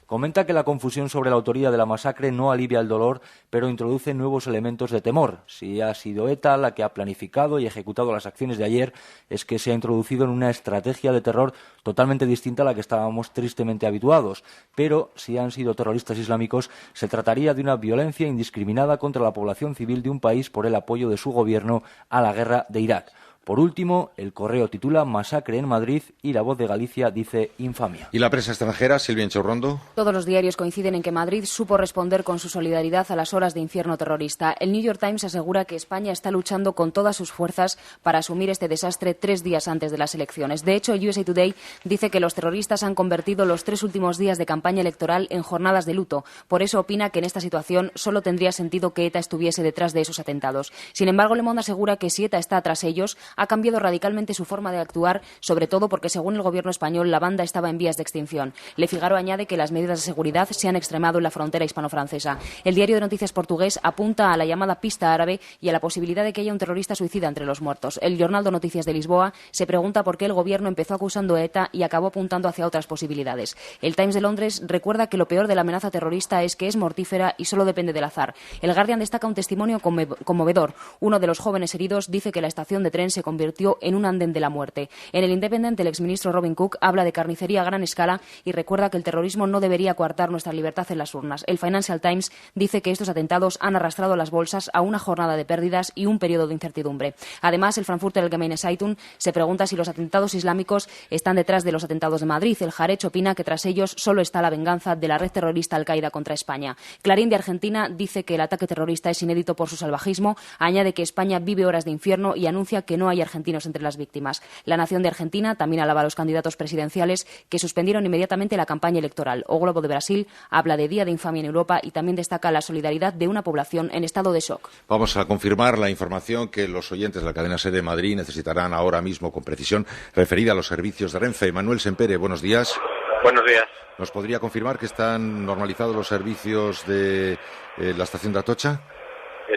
Comenta que la confusión sobre la autoría de la masacre no alivia el dolor, pero introduce nuevos elementos de temor. Si ha sido ETA la que ha planificado y ejecutado las acciones de ayer, es que se ha introducido en una estrategia de terror totalmente distinta a la que estábamos tristemente habituados. Pero si han sido terroristas islámicos, se trataría de una violencia indiscriminada contra la población civil de un país por el apoyo de su gobierno a la guerra de Irak. Por último, El Correo titula Masacre en Madrid y La Voz de Galicia dice infamia. ¿Y la prensa extranjera, Silvia Enchorrondo? Todos los diarios coinciden en que Madrid supo responder con su solidaridad a las horas de infierno terrorista. El New York Times asegura que España está luchando con todas sus fuerzas para asumir este desastre 3 días antes de las elecciones. De hecho, USA Today dice que los terroristas han convertido los 3 últimos días de campaña electoral en jornadas de luto. Por eso opina que en esta situación solo tendría sentido que ETA estuviese detrás de esos atentados. Sin embargo, Le Monde asegura que si ETA está tras ellos, ha cambiado radicalmente su forma de actuar, sobre todo porque, según el gobierno español, la banda estaba en vías de extinción. Le Figaro añade que las medidas de seguridad se han extremado en la frontera hispano-francesa. El diario de noticias portugués apunta a la llamada pista árabe y a la posibilidad de que haya un terrorista suicida entre los muertos. El Jornal de Noticias de Lisboa se pregunta por qué el gobierno empezó acusando a ETA y acabó apuntando hacia otras posibilidades. El Times de Londres recuerda que lo peor de la amenaza terrorista es que es mortífera y solo depende del azar. El Guardian destaca un testimonio conmovedor. Uno de los jóvenes heridos dice que la estación de tren se convirtió en un andén de la muerte. En el Independent, el exministro Robin Cook habla de carnicería a gran escala y recuerda que el terrorismo no debería coartar nuestra libertad en las urnas. El Financial Times dice que estos atentados han arrastrado las bolsas a una jornada de pérdidas y un periodo de incertidumbre. Además, el Frankfurter Allgemeine Zeitung se pregunta si los atentados islámicos están detrás de los atentados de Madrid. El Haaretz opina que tras ellos solo está la venganza de la red terrorista Al-Qaeda contra España. Clarín de Argentina dice que el ataque terrorista es inédito por su salvajismo, añade que España vive horas de infierno y anuncia que no hay argentinos entre las víctimas. La Nación de Argentina también alaba a los candidatos presidenciales que suspendieron inmediatamente la campaña electoral. O Globo de Brasil habla de día de infamia en Europa y también destaca la solidaridad de una población en estado de shock. Vamos a confirmar la información que los oyentes de la cadena SER de Madrid necesitarán ahora mismo con precisión referida a los servicios de Renfe. Manuel Sempere, buenos días. Buenos días. ¿Nos podría confirmar que están normalizados los servicios de la estación de Atocha?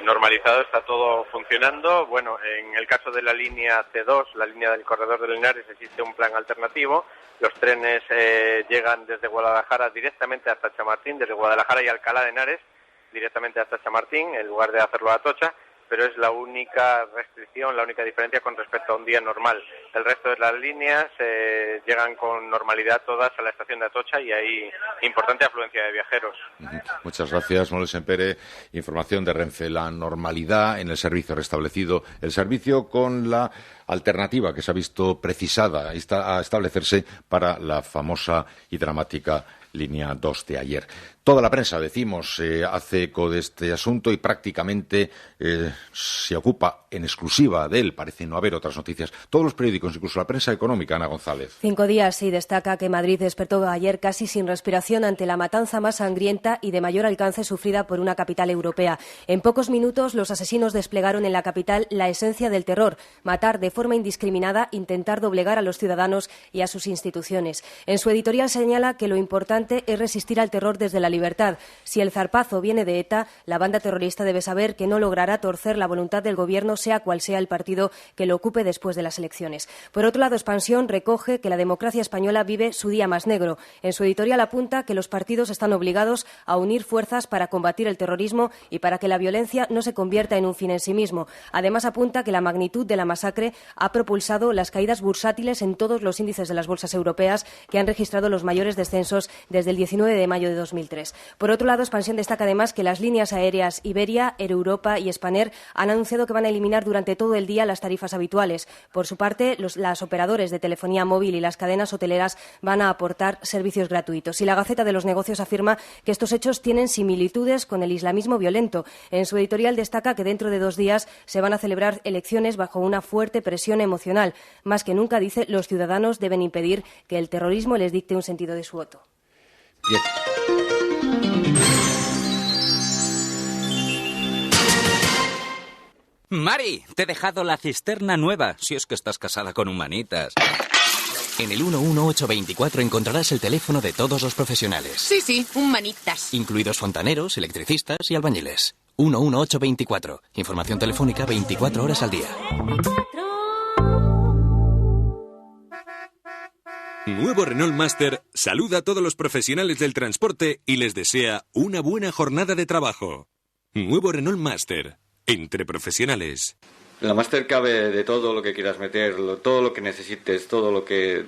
Normalizado, está todo funcionando. Bueno, en el caso de la línea C2, la línea del corredor de Linares, existe un plan alternativo. Los trenes llegan desde Guadalajara directamente hasta Chamartín, desde Guadalajara y Alcalá de Henares directamente hasta Chamartín, en lugar de hacerlo a Atocha, pero es la única restricción, la única diferencia con respecto a un día normal. El resto de las líneas llegan con normalidad todas a la estación de Atocha y hay importante afluencia de viajeros. Muchas gracias, Manuel Sempere. Información de Renfe, la normalidad en el servicio restablecido, el servicio con la alternativa que se ha visto precisada a establecerse para la famosa y dramática línea 2 de ayer. Toda la prensa, decimos, hace eco de este asunto y prácticamente se ocupa en exclusiva de él. Parece no haber otras noticias. Todos los periódicos, incluso la prensa económica, Ana González. 5 días y destaca que Madrid despertó ayer casi sin respiración ante la matanza más sangrienta y de mayor alcance sufrida por una capital europea. En pocos minutos los asesinos desplegaron en la capital la esencia del terror: matar de forma indiscriminada, intentar doblegar a los ciudadanos y a sus instituciones. En su editorial señala que lo importante es resistir al terror desde la libertad. Si el zarpazo viene de ETA, la banda terrorista debe saber que no logrará torcer la voluntad del Gobierno, sea cual sea el partido que lo ocupe después de las elecciones. Por otro lado, Expansión recoge que la democracia española vive su día más negro. En su editorial apunta que los partidos están obligados a unir fuerzas para combatir el terrorismo y para que la violencia no se convierta en un fin en sí mismo. Además, apunta que la magnitud de la masacre ha propulsado las caídas bursátiles en todos los índices de las bolsas europeas, que han registrado los mayores descensos desde el 19 de mayo de 2003. Por otro lado, Expansión destaca además que las líneas aéreas Iberia, Air Europa y Spanair han anunciado que van a eliminar durante todo el día las tarifas habituales. Por su parte, las operadores de telefonía móvil y las cadenas hoteleras van a aportar servicios gratuitos. Y la Gaceta de los Negocios afirma que estos hechos tienen similitudes con el islamismo violento. En su editorial destaca que dentro de 2 días se van a celebrar elecciones bajo una fuerte presión emocional. Más que nunca, dice, los ciudadanos deben impedir que el terrorismo les dicte un sentido de su voto. Bien. Mari, te he dejado la cisterna nueva, si es que estás casada con humanitas. En el 11824 encontrarás el teléfono de todos los profesionales. Sí, humanitas. Incluidos fontaneros, electricistas y albañiles. 11824. Información telefónica 24 horas al día. Nuevo Renault Master saluda a todos los profesionales del transporte y les desea una buena jornada de trabajo. Nuevo Renault Master. Entre profesionales. La Master cabe de todo lo que quieras meter, todo lo que necesites, todo lo que...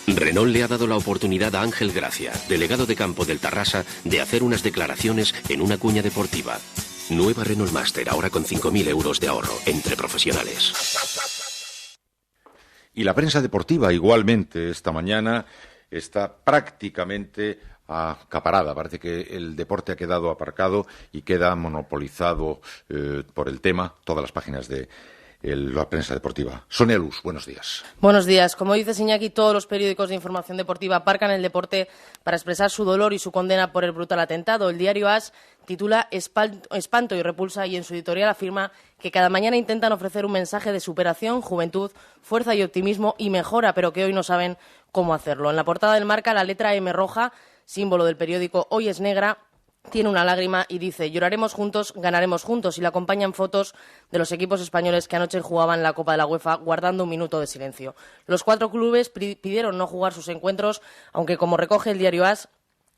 Renault le ha dado la oportunidad a Ángel Gracia, delegado de campo del Tarrasa, de hacer unas declaraciones en una cuña deportiva. Nueva Renault Master, ahora con 5.000 euros de ahorro, entre profesionales. Y la prensa deportiva igualmente esta mañana está prácticamente acaparada. Parece que el deporte ha quedado aparcado y queda monopolizado por el tema todas las páginas de la prensa deportiva. Sonia Luz, buenos días. Buenos días. Como dice Iñaki, todos los periódicos de información deportiva aparcan el deporte para expresar su dolor y su condena por el brutal atentado. El diario AS titula Espanto y repulsa y en su editorial afirma que cada mañana intentan ofrecer un mensaje de superación, juventud, fuerza y optimismo y mejora, pero que hoy no saben cómo hacerlo. En la portada del Marca, la letra M roja, símbolo del periódico Hoy es negra, tiene una lágrima y dice: lloraremos juntos, ganaremos juntos, y le acompañan fotos de los equipos españoles que anoche jugaban la Copa de la UEFA guardando un minuto de silencio. Los 4 clubes pidieron no jugar sus encuentros, aunque, como recoge el diario AS,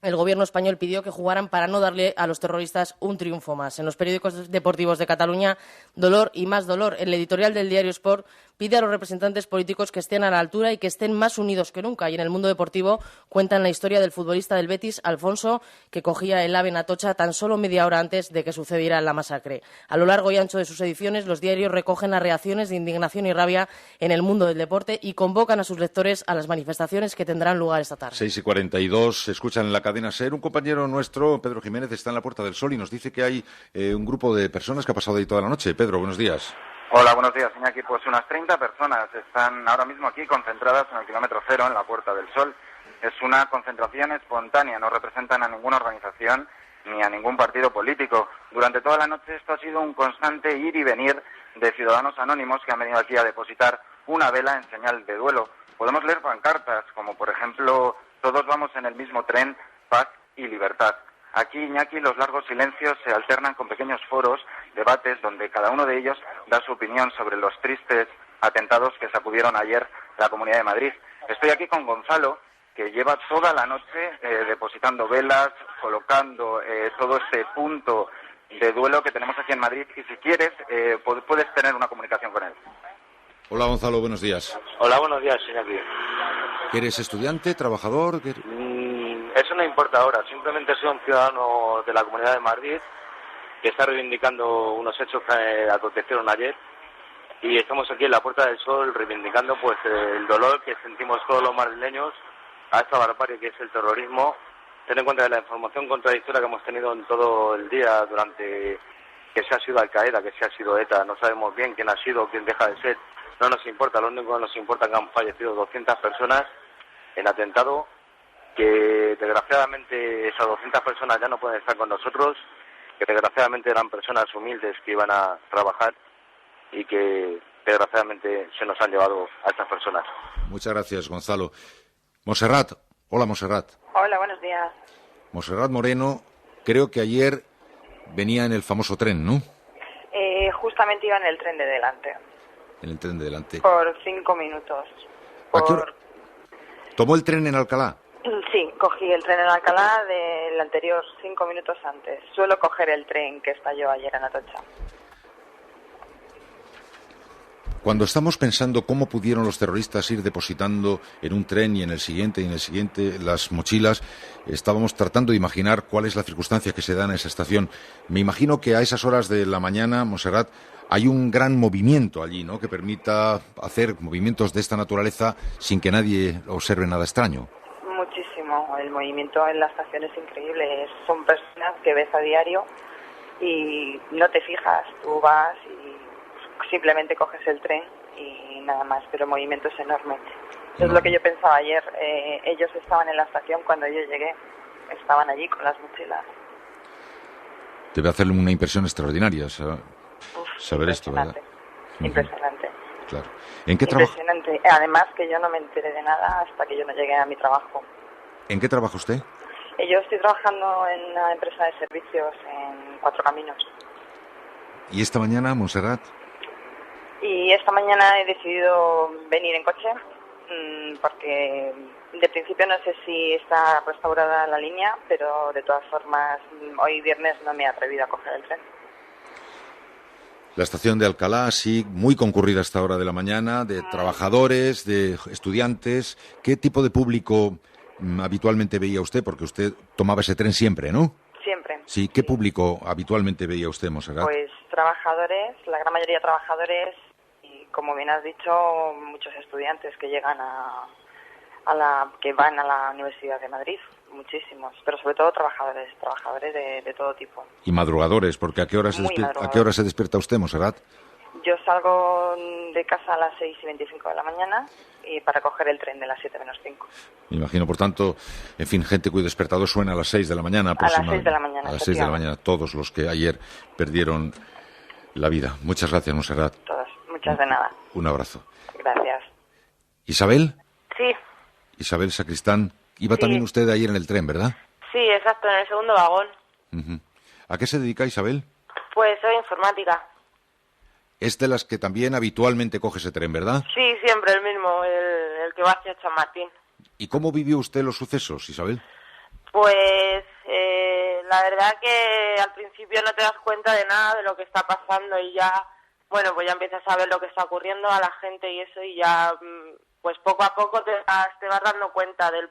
el gobierno español pidió que jugaran para no darle a los terroristas un triunfo más. En los periódicos deportivos de Cataluña, dolor y más dolor. El editorial del diario Sport pide a los representantes políticos que estén a la altura y que estén más unidos que nunca. Y en el mundo deportivo cuentan la historia del futbolista del Betis, Alfonso, que cogía el AVE en Atocha tan solo media hora antes de que sucediera la masacre. A lo largo y ancho de sus ediciones, los diarios recogen las reacciones de indignación y rabia en el mundo del deporte y convocan a sus lectores a las manifestaciones que tendrán lugar esta tarde. 6:42, escuchan en la cadena SER. Un compañero nuestro, Pedro Jiménez, está en la Puerta del Sol y nos dice que hay un grupo de personas que ha pasado ahí toda la noche. Pedro, buenos días. Hola, buenos días, Iñaki. Pues unas 30 personas están ahora mismo aquí concentradas en el kilómetro 0, en la Puerta del Sol. Es una concentración espontánea, no representan a ninguna organización ni a ningún partido político. Durante toda la noche esto ha sido un constante ir y venir de ciudadanos anónimos que han venido aquí a depositar una vela en señal de duelo. Podemos leer pancartas como, por ejemplo, todos vamos en el mismo tren, paz y libertad. Aquí, Iñaki, los largos silencios se alternan con pequeños foros, debates, donde cada uno de ellos da su opinión sobre los tristes atentados que sacudieron ayer la Comunidad de Madrid. Estoy aquí con Gonzalo, que lleva toda la noche depositando velas, colocando todo este punto de duelo que tenemos aquí en Madrid, y si quieres puedes tener una comunicación con él. Hola, Gonzalo, buenos días. Hola, buenos días, Iñaki. ¿Eres estudiante, trabajador? Eso no importa ahora, simplemente soy un ciudadano de la Comunidad de Madrid que está reivindicando unos hechos que acontecieron ayer, y estamos aquí en la Puerta del Sol reivindicando pues el dolor que sentimos todos los madrileños a esta barbarie que es el terrorismo. Ten en cuenta que la información contradictoria que hemos tenido en todo el día durante que se ha sido Al-Qaeda, que se ha sido ETA, no sabemos bien quién ha sido, quién deja de ser, no nos importa, lo único que nos importa es que han fallecido 200 personas en atentado, que desgraciadamente esas 200 personas ya no pueden estar con nosotros, que desgraciadamente eran personas humildes que iban a trabajar y que desgraciadamente se nos han llevado a estas personas. Muchas gracias, Gonzalo. Montserrat. Hola, Montserrat. Hola, buenos días. Montserrat Moreno, creo que ayer venía en el famoso tren, ¿no? Justamente iba en el tren de delante. En el tren de delante. Por 5 minutos. ¿A qué hora? ¿Tomó el tren en Alcalá? Sí, cogí el tren en Alcalá del anterior 5 minutos antes. Suelo coger el tren que estalló ayer en Atocha. Cuando estamos pensando cómo pudieron los terroristas ir depositando en un tren y en el siguiente las mochilas, estábamos tratando de imaginar cuál es la circunstancia que se da en esa estación. Me imagino que a esas horas de la mañana, Montserrat, hay un gran movimiento allí, ¿no?, que permita hacer movimientos de esta naturaleza sin que nadie observe nada extraño. Muchísimo. El movimiento en la estación es increíble. Son personas que ves a diario y no te fijas. Tú vas y simplemente coges el tren y nada más, pero el movimiento es enorme. Eso es lo que yo pensaba ayer. Ellos estaban en la estación cuando yo llegué. Estaban allí con las mochilas. Debe hacerle una impresión extraordinaria saber esto, ¿verdad? Impresionante. Claro. ¿En qué trabaja? Impresionante. Además que yo no me enteré de nada hasta que yo no llegué a mi trabajo. ¿En qué trabaja usted? Yo estoy trabajando en una empresa de servicios en Cuatro Caminos. ¿Y esta mañana, Montserrat? Y esta mañana he decidido venir en coche porque de principio no sé si está restaurada la línea, pero de todas formas hoy viernes no me he atrevido a coger el tren. La estación de Alcalá, sí, muy concurrida a esta hora de la mañana, de trabajadores, de estudiantes. ¿Qué tipo de público habitualmente veía usted? Porque usted tomaba ese tren siempre, ¿no? Siempre. Sí, ¿qué público habitualmente veía usted, Montserrat? Pues trabajadores, la gran mayoría trabajadores y, como bien has dicho, muchos estudiantes que llegan que van a la Universidad de Madrid, muchísimos, pero sobre todo trabajadores de todo tipo. Y madrugadores, porque ¿a qué hora se despierta usted, Montserrat? Yo salgo de casa a las 6:25 de la mañana y para coger el tren de las 7 menos 5. Me imagino, por tanto, en fin, gente cuyo despertador suena a las 6 de la mañana. A las 6 de la mañana. A las 6 de la mañana, todos los que ayer perdieron la vida. Muchas gracias, Montserrat. Todos, muchas de nada. Un abrazo. Gracias. ¿Isabel? Sí. Isabel Sacristán. Iba también usted ayer en el tren, ¿verdad? Sí, exacto, en el segundo vagón. Uh-huh. ¿A qué se dedica, Isabel? Pues soy informática. Es de las que también habitualmente coge ese tren, ¿verdad? Sí, siempre el mismo, el que va hacia Chamartín. ¿Y cómo vivió usted los sucesos, Isabel? Pues la verdad que al principio no te das cuenta de nada de lo que está pasando y ya, bueno, pues ya empiezas a ver lo que está ocurriendo a la gente y eso y ya, pues poco a poco te vas dando cuenta del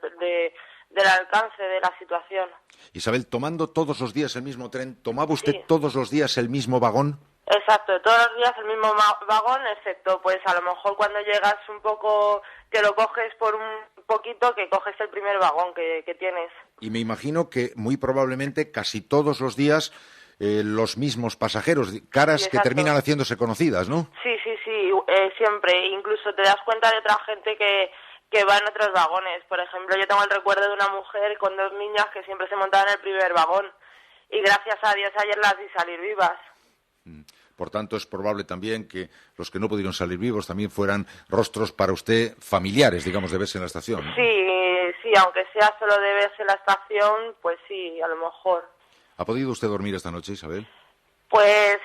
alcance de la situación. Isabel, tomando todos los días el mismo tren, ¿tomaba usted todos los días el mismo vagón? Exacto, todos los días el mismo vagón, excepto pues a lo mejor cuando llegas un poco, que lo coges por un poquito, que coges el primer vagón que tienes. Y me imagino que muy probablemente casi todos los días los mismos pasajeros, caras que terminan haciéndose conocidas, ¿no? Sí, siempre. Incluso te das cuenta de otra gente que va en otros vagones. Por ejemplo, yo tengo el recuerdo de una mujer con 2 niñas que siempre se montaban en el primer vagón. Y gracias a Dios ayer las vi salir vivas. Por tanto, es probable también que los que no pudieron salir vivos también fueran rostros para usted familiares, digamos, de verse en la estación, ¿no? Sí, aunque sea solo de verse en la estación, pues sí, a lo mejor. ¿Ha podido usted dormir esta noche, Isabel? Pues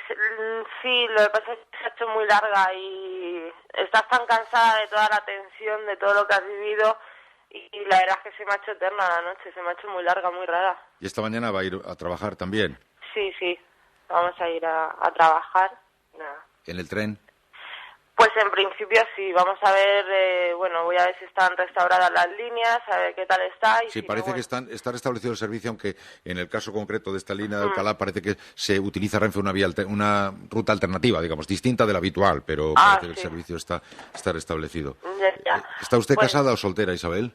sí, lo que pasa es que se ha hecho muy larga y estás tan cansada de toda la tensión, de todo lo que has vivido y la verdad es que se me ha hecho eterna la noche, se me ha hecho muy larga, muy rara. ¿Y esta mañana va a ir a trabajar también? Sí, vamos a ir a trabajar. Nada. ¿En el tren? Pues en principio sí, vamos a ver, voy a ver si están restauradas las líneas, a ver qué tal está. Y sí, si parece no, que está restablecido el servicio, aunque en el caso concreto de esta línea de Alcalá parece que se utiliza Renfe una ruta alternativa, digamos, distinta de la habitual, pero parece que el servicio está restablecido. Ya. ¿Está usted casada o soltera, Isabel?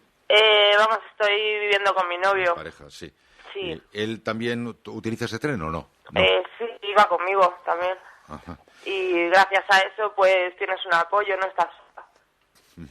Vamos, estoy viviendo con mi novio. Pareja, sí. Sí. ¿Él también utiliza ese tren o no? No. Sí, iba conmigo también. Ajá. Y gracias a eso, pues tienes un apoyo, no estás sola.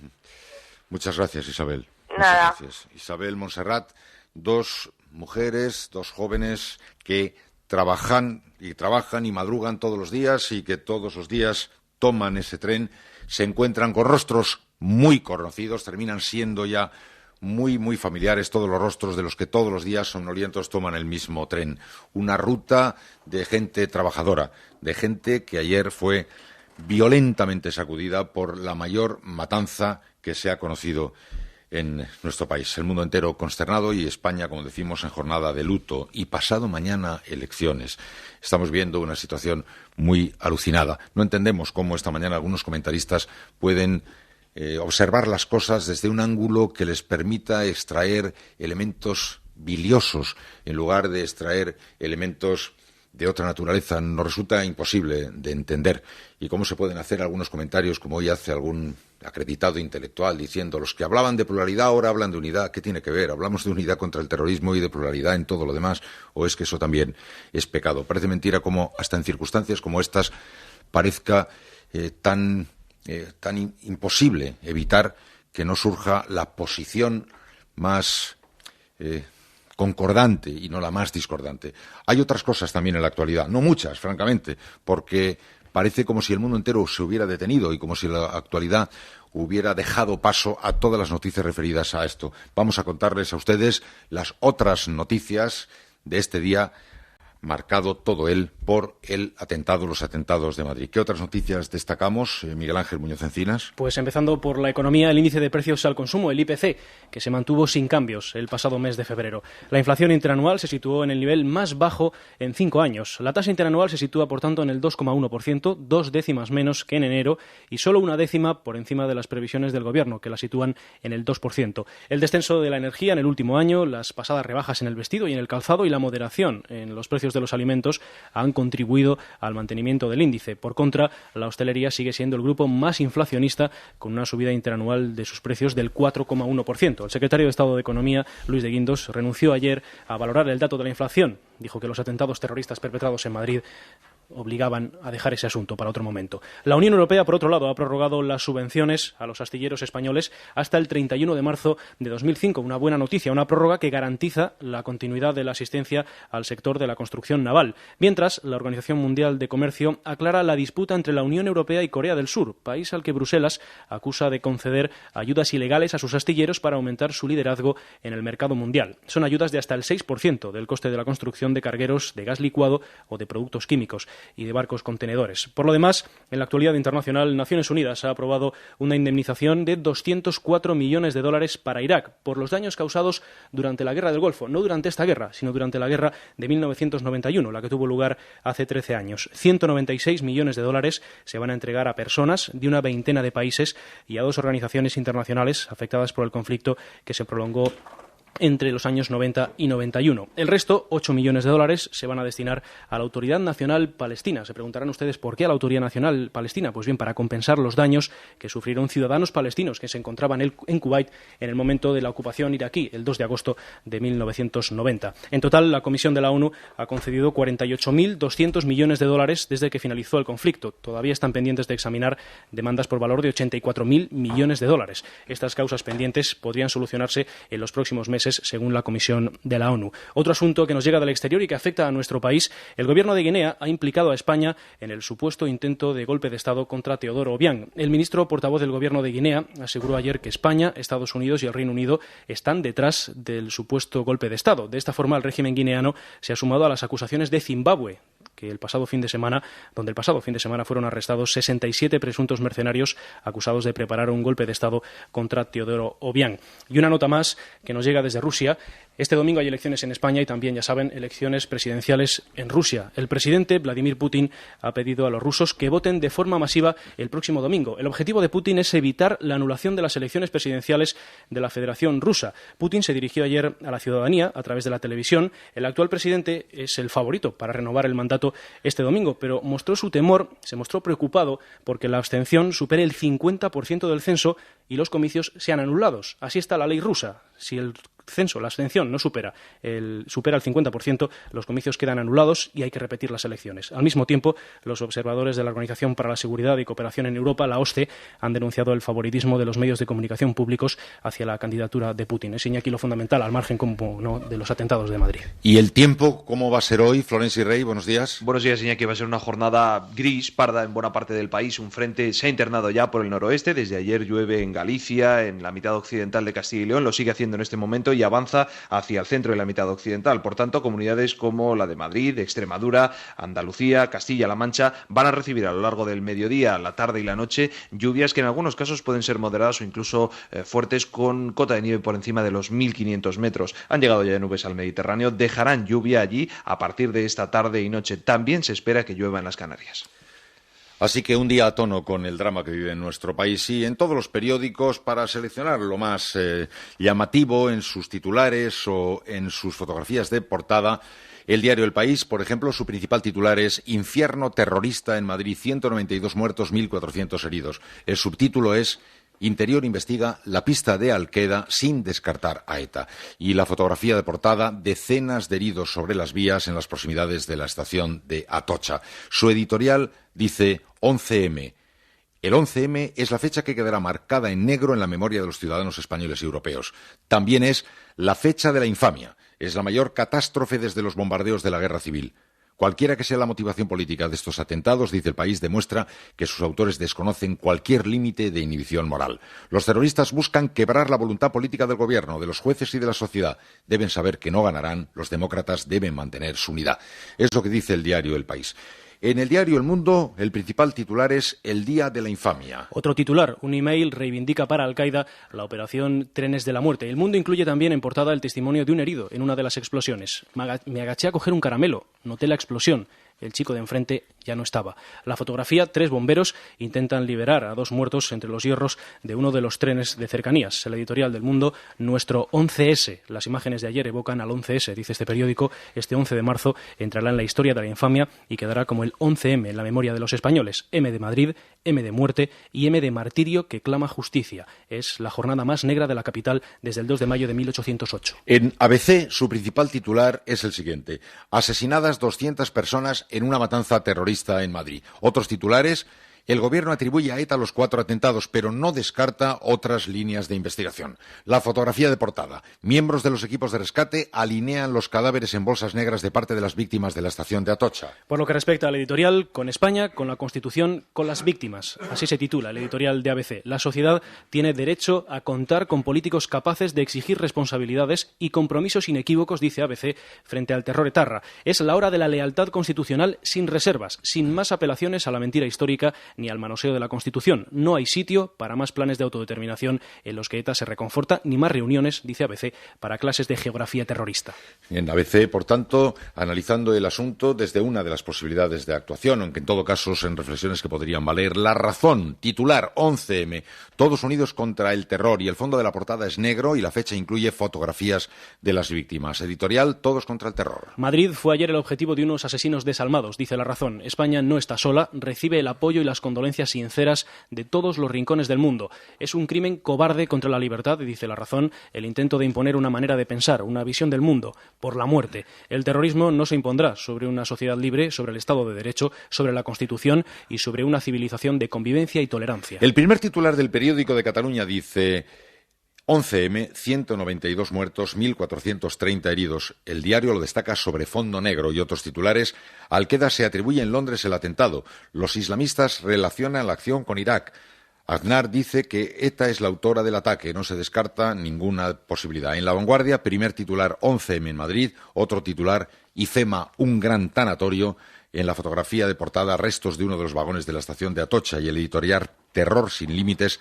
Muchas gracias, Isabel. Nada. Muchas gracias. Isabel, Montserrat, dos mujeres, dos jóvenes que trabajan y madrugan todos los días y que todos los días toman ese tren, se encuentran con rostros muy conocidos, terminan siendo ya muy, muy familiares todos los rostros de los que todos los días somnolientos toman el mismo tren. Una ruta de gente trabajadora, de gente que ayer fue violentamente sacudida por la mayor matanza que se ha conocido en nuestro país. El mundo entero consternado y España, como decimos, en jornada de luto. Y pasado mañana, elecciones. Estamos viendo una situación muy alucinada. No entendemos cómo esta mañana algunos comentaristas pueden observar las cosas desde un ángulo que les permita extraer elementos biliosos en lugar de extraer elementos de otra naturaleza. Nos resulta imposible de entender. Y cómo se pueden hacer algunos comentarios, como hoy hace algún acreditado intelectual, diciendo los que hablaban de pluralidad ahora hablan de unidad. ¿Qué tiene que ver? ¿Hablamos de unidad contra el terrorismo y de pluralidad en todo lo demás? ¿O es que eso también es pecado? Parece mentira cómo hasta en circunstancias como estas parezca tan imposible evitar que no surja la posición más concordante y no la más discordante. Hay otras cosas también en la actualidad, no muchas, francamente, porque parece como si el mundo entero se hubiera detenido y como si la actualidad hubiera dejado paso a todas las noticias referidas a esto. Vamos a contarles a ustedes las otras noticias de este día, marcado todo él por los atentados de Madrid. ¿Qué otras noticias destacamos, Miguel Ángel Muñoz Encinas? Pues empezando por la economía, el índice de precios al consumo, el IPC, que se mantuvo sin cambios el pasado mes de febrero. La inflación interanual se situó en el nivel más bajo en 5 años. La tasa interanual se sitúa, por tanto, en el 2,1%, 2 décimas menos que en enero y solo 1 décima por encima de las previsiones del Gobierno, que la sitúan en el 2%. El descenso de la energía en el último año, las pasadas rebajas en el vestido y en el calzado y la moderación en los precios de los alimentos han contribuido al mantenimiento del índice. Por contra, la hostelería sigue siendo el grupo más inflacionista, con una subida interanual de sus precios del 4,1%. El secretario de Estado de Economía, Luis de Guindos, renunció ayer a valorar el dato de la inflación. Dijo que los atentados terroristas perpetrados en Madrid obligaban a dejar ese asunto para otro momento. La Unión Europea, por otro lado, ha prorrogado las subvenciones a los astilleros españoles hasta el 31 de marzo de 2005. Una buena noticia, una prórroga que garantiza la continuidad de la asistencia al sector de la construcción naval. Mientras, la Organización Mundial de Comercio aclara la disputa entre la Unión Europea y Corea del Sur, país al que Bruselas acusa de conceder ayudas ilegales a sus astilleros para aumentar su liderazgo en el mercado mundial. Son ayudas de hasta el 6% del coste de la construcción de cargueros de gas licuado o de productos químicos y de barcos contenedores. Por lo demás, en la actualidad internacional, Naciones Unidas ha aprobado una indemnización de $204 millones para Irak por los daños causados durante la Guerra del Golfo. No durante esta guerra, sino durante la guerra de 1991, la que tuvo lugar hace 13 años. $196 millones se van a entregar a personas de una veintena de países y a 2 organizaciones internacionales afectadas por el conflicto que se prolongó entre los años 90 y 91. El resto, $8 millones, se van a destinar a la Autoridad Nacional Palestina. Se preguntarán ustedes por qué a la Autoridad Nacional Palestina. Pues bien, para compensar los daños que sufrieron ciudadanos palestinos que se encontraban en Kuwait en el momento de la ocupación iraquí, el 2 de agosto de 1990. En total, la Comisión de la ONU ha concedido $48.200 millones desde que finalizó el conflicto. Todavía están pendientes de examinar demandas por valor de $84.000 millones. Estas causas pendientes podrían solucionarse en los próximos meses, según la Comisión de la ONU. Otro asunto que nos llega del exterior y que afecta a nuestro país: el gobierno de Guinea ha implicado a España en el supuesto intento de golpe de Estado contra Teodoro Obiang. El ministro portavoz del gobierno de Guinea aseguró ayer que España, Estados Unidos y el Reino Unido están detrás del supuesto golpe de Estado. De esta forma, el régimen guineano se ha sumado a las acusaciones de Zimbabue, donde el pasado fin de semana fueron arrestados 67 presuntos mercenarios acusados de preparar un golpe de Estado contra Teodoro Obiang. Y una nota más que nos llega desde Rusia. Este domingo hay elecciones en España y también, ya saben, elecciones presidenciales en Rusia. El presidente Vladimir Putin ha pedido a los rusos que voten de forma masiva el próximo domingo. El objetivo de Putin es evitar la anulación de las elecciones presidenciales de la Federación Rusa. Putin se dirigió ayer a la ciudadanía a través de la televisión. El actual presidente es el favorito para renovar el mandato este domingo, pero mostró su temor, se mostró preocupado porque la abstención supere el 50% del censo y los comicios sean anulados. Así está la ley rusa. Si el censo, la abstención, no supera el 50%, los comicios quedan anulados y hay que repetir las elecciones. Al mismo tiempo, los observadores de la Organización para la Seguridad y Cooperación en Europa, la OSCE, han denunciado el favoritismo de los medios de comunicación públicos hacia la candidatura de Putin. Es, Iñaki, lo fundamental, al margen, como no, de los atentados de Madrid. ¿Y el tiempo cómo va a ser hoy? Florencio Rey, buenos días. Buenos días, Iñaki. Va a ser una jornada gris, parda en buena parte del país. Un frente se ha internado ya por el noroeste. Desde ayer llueve en Galicia, en la mitad occidental de Castilla y León. Lo sigue haciendo en este momento y avanza hacia el centro de la mitad occidental. Por tanto, comunidades como la de Madrid, Extremadura, Andalucía, Castilla-La Mancha van a recibir a lo largo del mediodía, la tarde y la noche lluvias que en algunos casos pueden ser moderadas o incluso fuertes, con cota de nieve por encima de los 1.500 metros. Han llegado ya nubes al Mediterráneo, dejarán lluvia allí a partir de esta tarde y noche. También se espera que llueva en las Canarias. Así que un día a tono con el drama que vive en nuestro país y en todos los periódicos, para seleccionar lo más llamativo en sus titulares o en sus fotografías de portada. El diario El País, por ejemplo, su principal titular es Infierno terrorista en Madrid, 192 muertos, 1.400 heridos. El subtítulo es Interior investiga la pista de Al-Qaeda sin descartar a ETA. Y la fotografía de portada, decenas de heridos sobre las vías en las proximidades de la estación de Atocha. Su editorial dice 11M. El 11M es la fecha que quedará marcada en negro en la memoria de los ciudadanos españoles y europeos. También es la fecha de la infamia. Es la mayor catástrofe desde los bombardeos de la Guerra Civil. Cualquiera que sea la motivación política de estos atentados, dice El País, demuestra que sus autores desconocen cualquier límite de inhibición moral. Los terroristas buscan quebrar la voluntad política del gobierno, de los jueces y de la sociedad. Deben saber que no ganarán. Los demócratas deben mantener su unidad. Es lo que dice el diario El País. En el diario El Mundo, el principal titular es El día de la infamia. Otro titular, un email reivindica para Al-Qaeda la operación Trenes de la Muerte. El Mundo incluye también en portada el testimonio de un herido en una de las explosiones. Me agaché a coger un caramelo, noté la explosión. El chico de enfrente ya no estaba. La fotografía, 3 bomberos intentan liberar a 2 muertos entre los hierros de uno de los trenes de cercanías. El editorial del Mundo, nuestro 11S. Las imágenes de ayer evocan al 11S, dice este periódico. Este 11 de marzo entrará en la historia de la infamia y quedará como el 11M en la memoria de los españoles. M de Madrid, M de muerte y M de martirio que clama justicia. Es la jornada más negra de la capital desde el 2 de mayo de 1808. En ABC, su principal titular es el siguiente. Asesinadas 200 personas en una matanza terrorista en Madrid. Otros titulares. El gobierno atribuye a ETA los 4 atentados, pero no descarta otras líneas de investigación. La fotografía de portada. Miembros de los equipos de rescate alinean los cadáveres en bolsas negras de parte de las víctimas de la estación de Atocha. Por lo que respecta al editorial, con España, con la Constitución, con las víctimas. Así se titula el editorial de ABC. La sociedad tiene derecho a contar con políticos capaces de exigir responsabilidades y compromisos inequívocos, dice ABC, frente al terror etarra. Es la hora de la lealtad constitucional sin reservas, sin más apelaciones a la mentira histórica ni al manoseo de la Constitución. No hay sitio para más planes de autodeterminación en los que ETA se reconforta, ni más reuniones, dice ABC, para clases de geografía terrorista. En ABC, por tanto, analizando el asunto desde una de las posibilidades de actuación, aunque en todo caso son reflexiones que podrían valer. La Razón, titular 11M, todos unidos contra el terror, y el fondo de la portada es negro y la fecha incluye fotografías de las víctimas. Editorial, todos contra el terror. Madrid fue ayer el objetivo de unos asesinos desalmados, dice La Razón. España no está sola, recibe el apoyo y las condolencias sinceras de todos los rincones del mundo. Es un crimen cobarde contra la libertad, dice La Razón, el intento de imponer una manera de pensar, una visión del mundo, por la muerte. El terrorismo no se impondrá sobre una sociedad libre, sobre el Estado de Derecho, sobre la Constitución y sobre una civilización de convivencia y tolerancia. El primer titular del periódico de Cataluña dice 11M, 192 muertos, 1.430 heridos. El diario lo destaca sobre fondo negro y otros titulares. Al-Qaeda se atribuye en Londres el atentado. Los islamistas relacionan la acción con Irak. Aznar dice que ETA es la autora del ataque. No se descarta ninguna posibilidad. En La Vanguardia, primer titular 11M en Madrid. Otro titular, IFEMA, un gran tanatorio. En la fotografía de portada, restos de uno de los vagones de la estación de Atocha. Y el editorial Terror sin límites.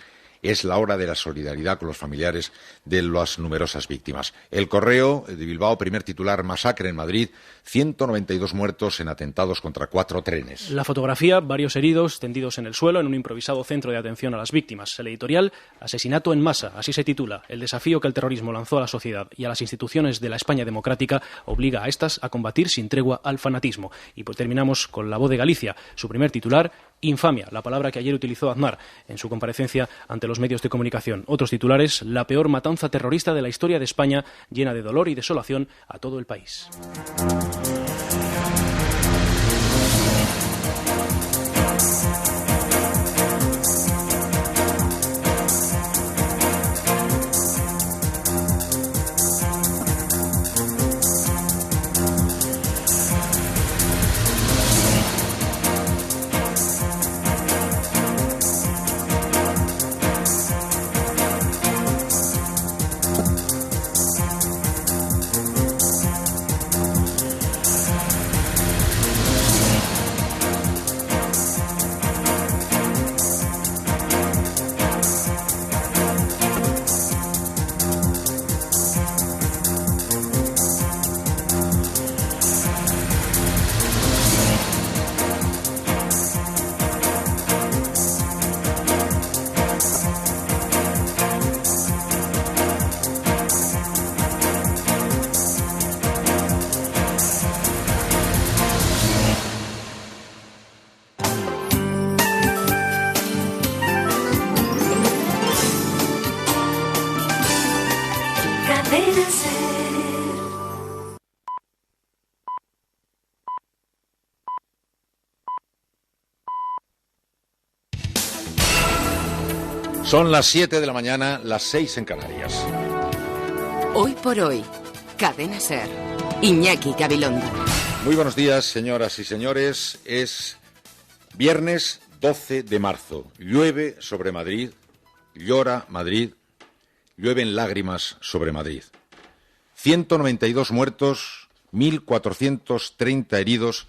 es la hora de la solidaridad con los familiares de las numerosas víctimas. El Correo de Bilbao, primer titular, masacre en Madrid, 192 muertos en atentados contra 4 trenes. La fotografía, varios heridos tendidos en el suelo en un improvisado centro de atención a las víctimas. El editorial, asesinato en masa, así se titula. El desafío que el terrorismo lanzó a la sociedad y a las instituciones de la España democrática obliga a estas a combatir sin tregua al fanatismo. Y pues terminamos con La Voz de Galicia. Su primer titular, infamia, la palabra que ayer utilizó Aznar en su comparecencia ante los medios de comunicación. Otros titulares, la peor matanza terrorista de la historia de España, llena de dolor y desolación a todo el país. Son las 7 de la mañana, las 6 en Canarias. Hoy por hoy, Cadena SER. Iñaki Gabilondo. Muy buenos días, señoras y señores. Es viernes 12 de marzo. Llueve sobre Madrid, llora Madrid, llueven lágrimas sobre Madrid. 192 muertos, 1.430 heridos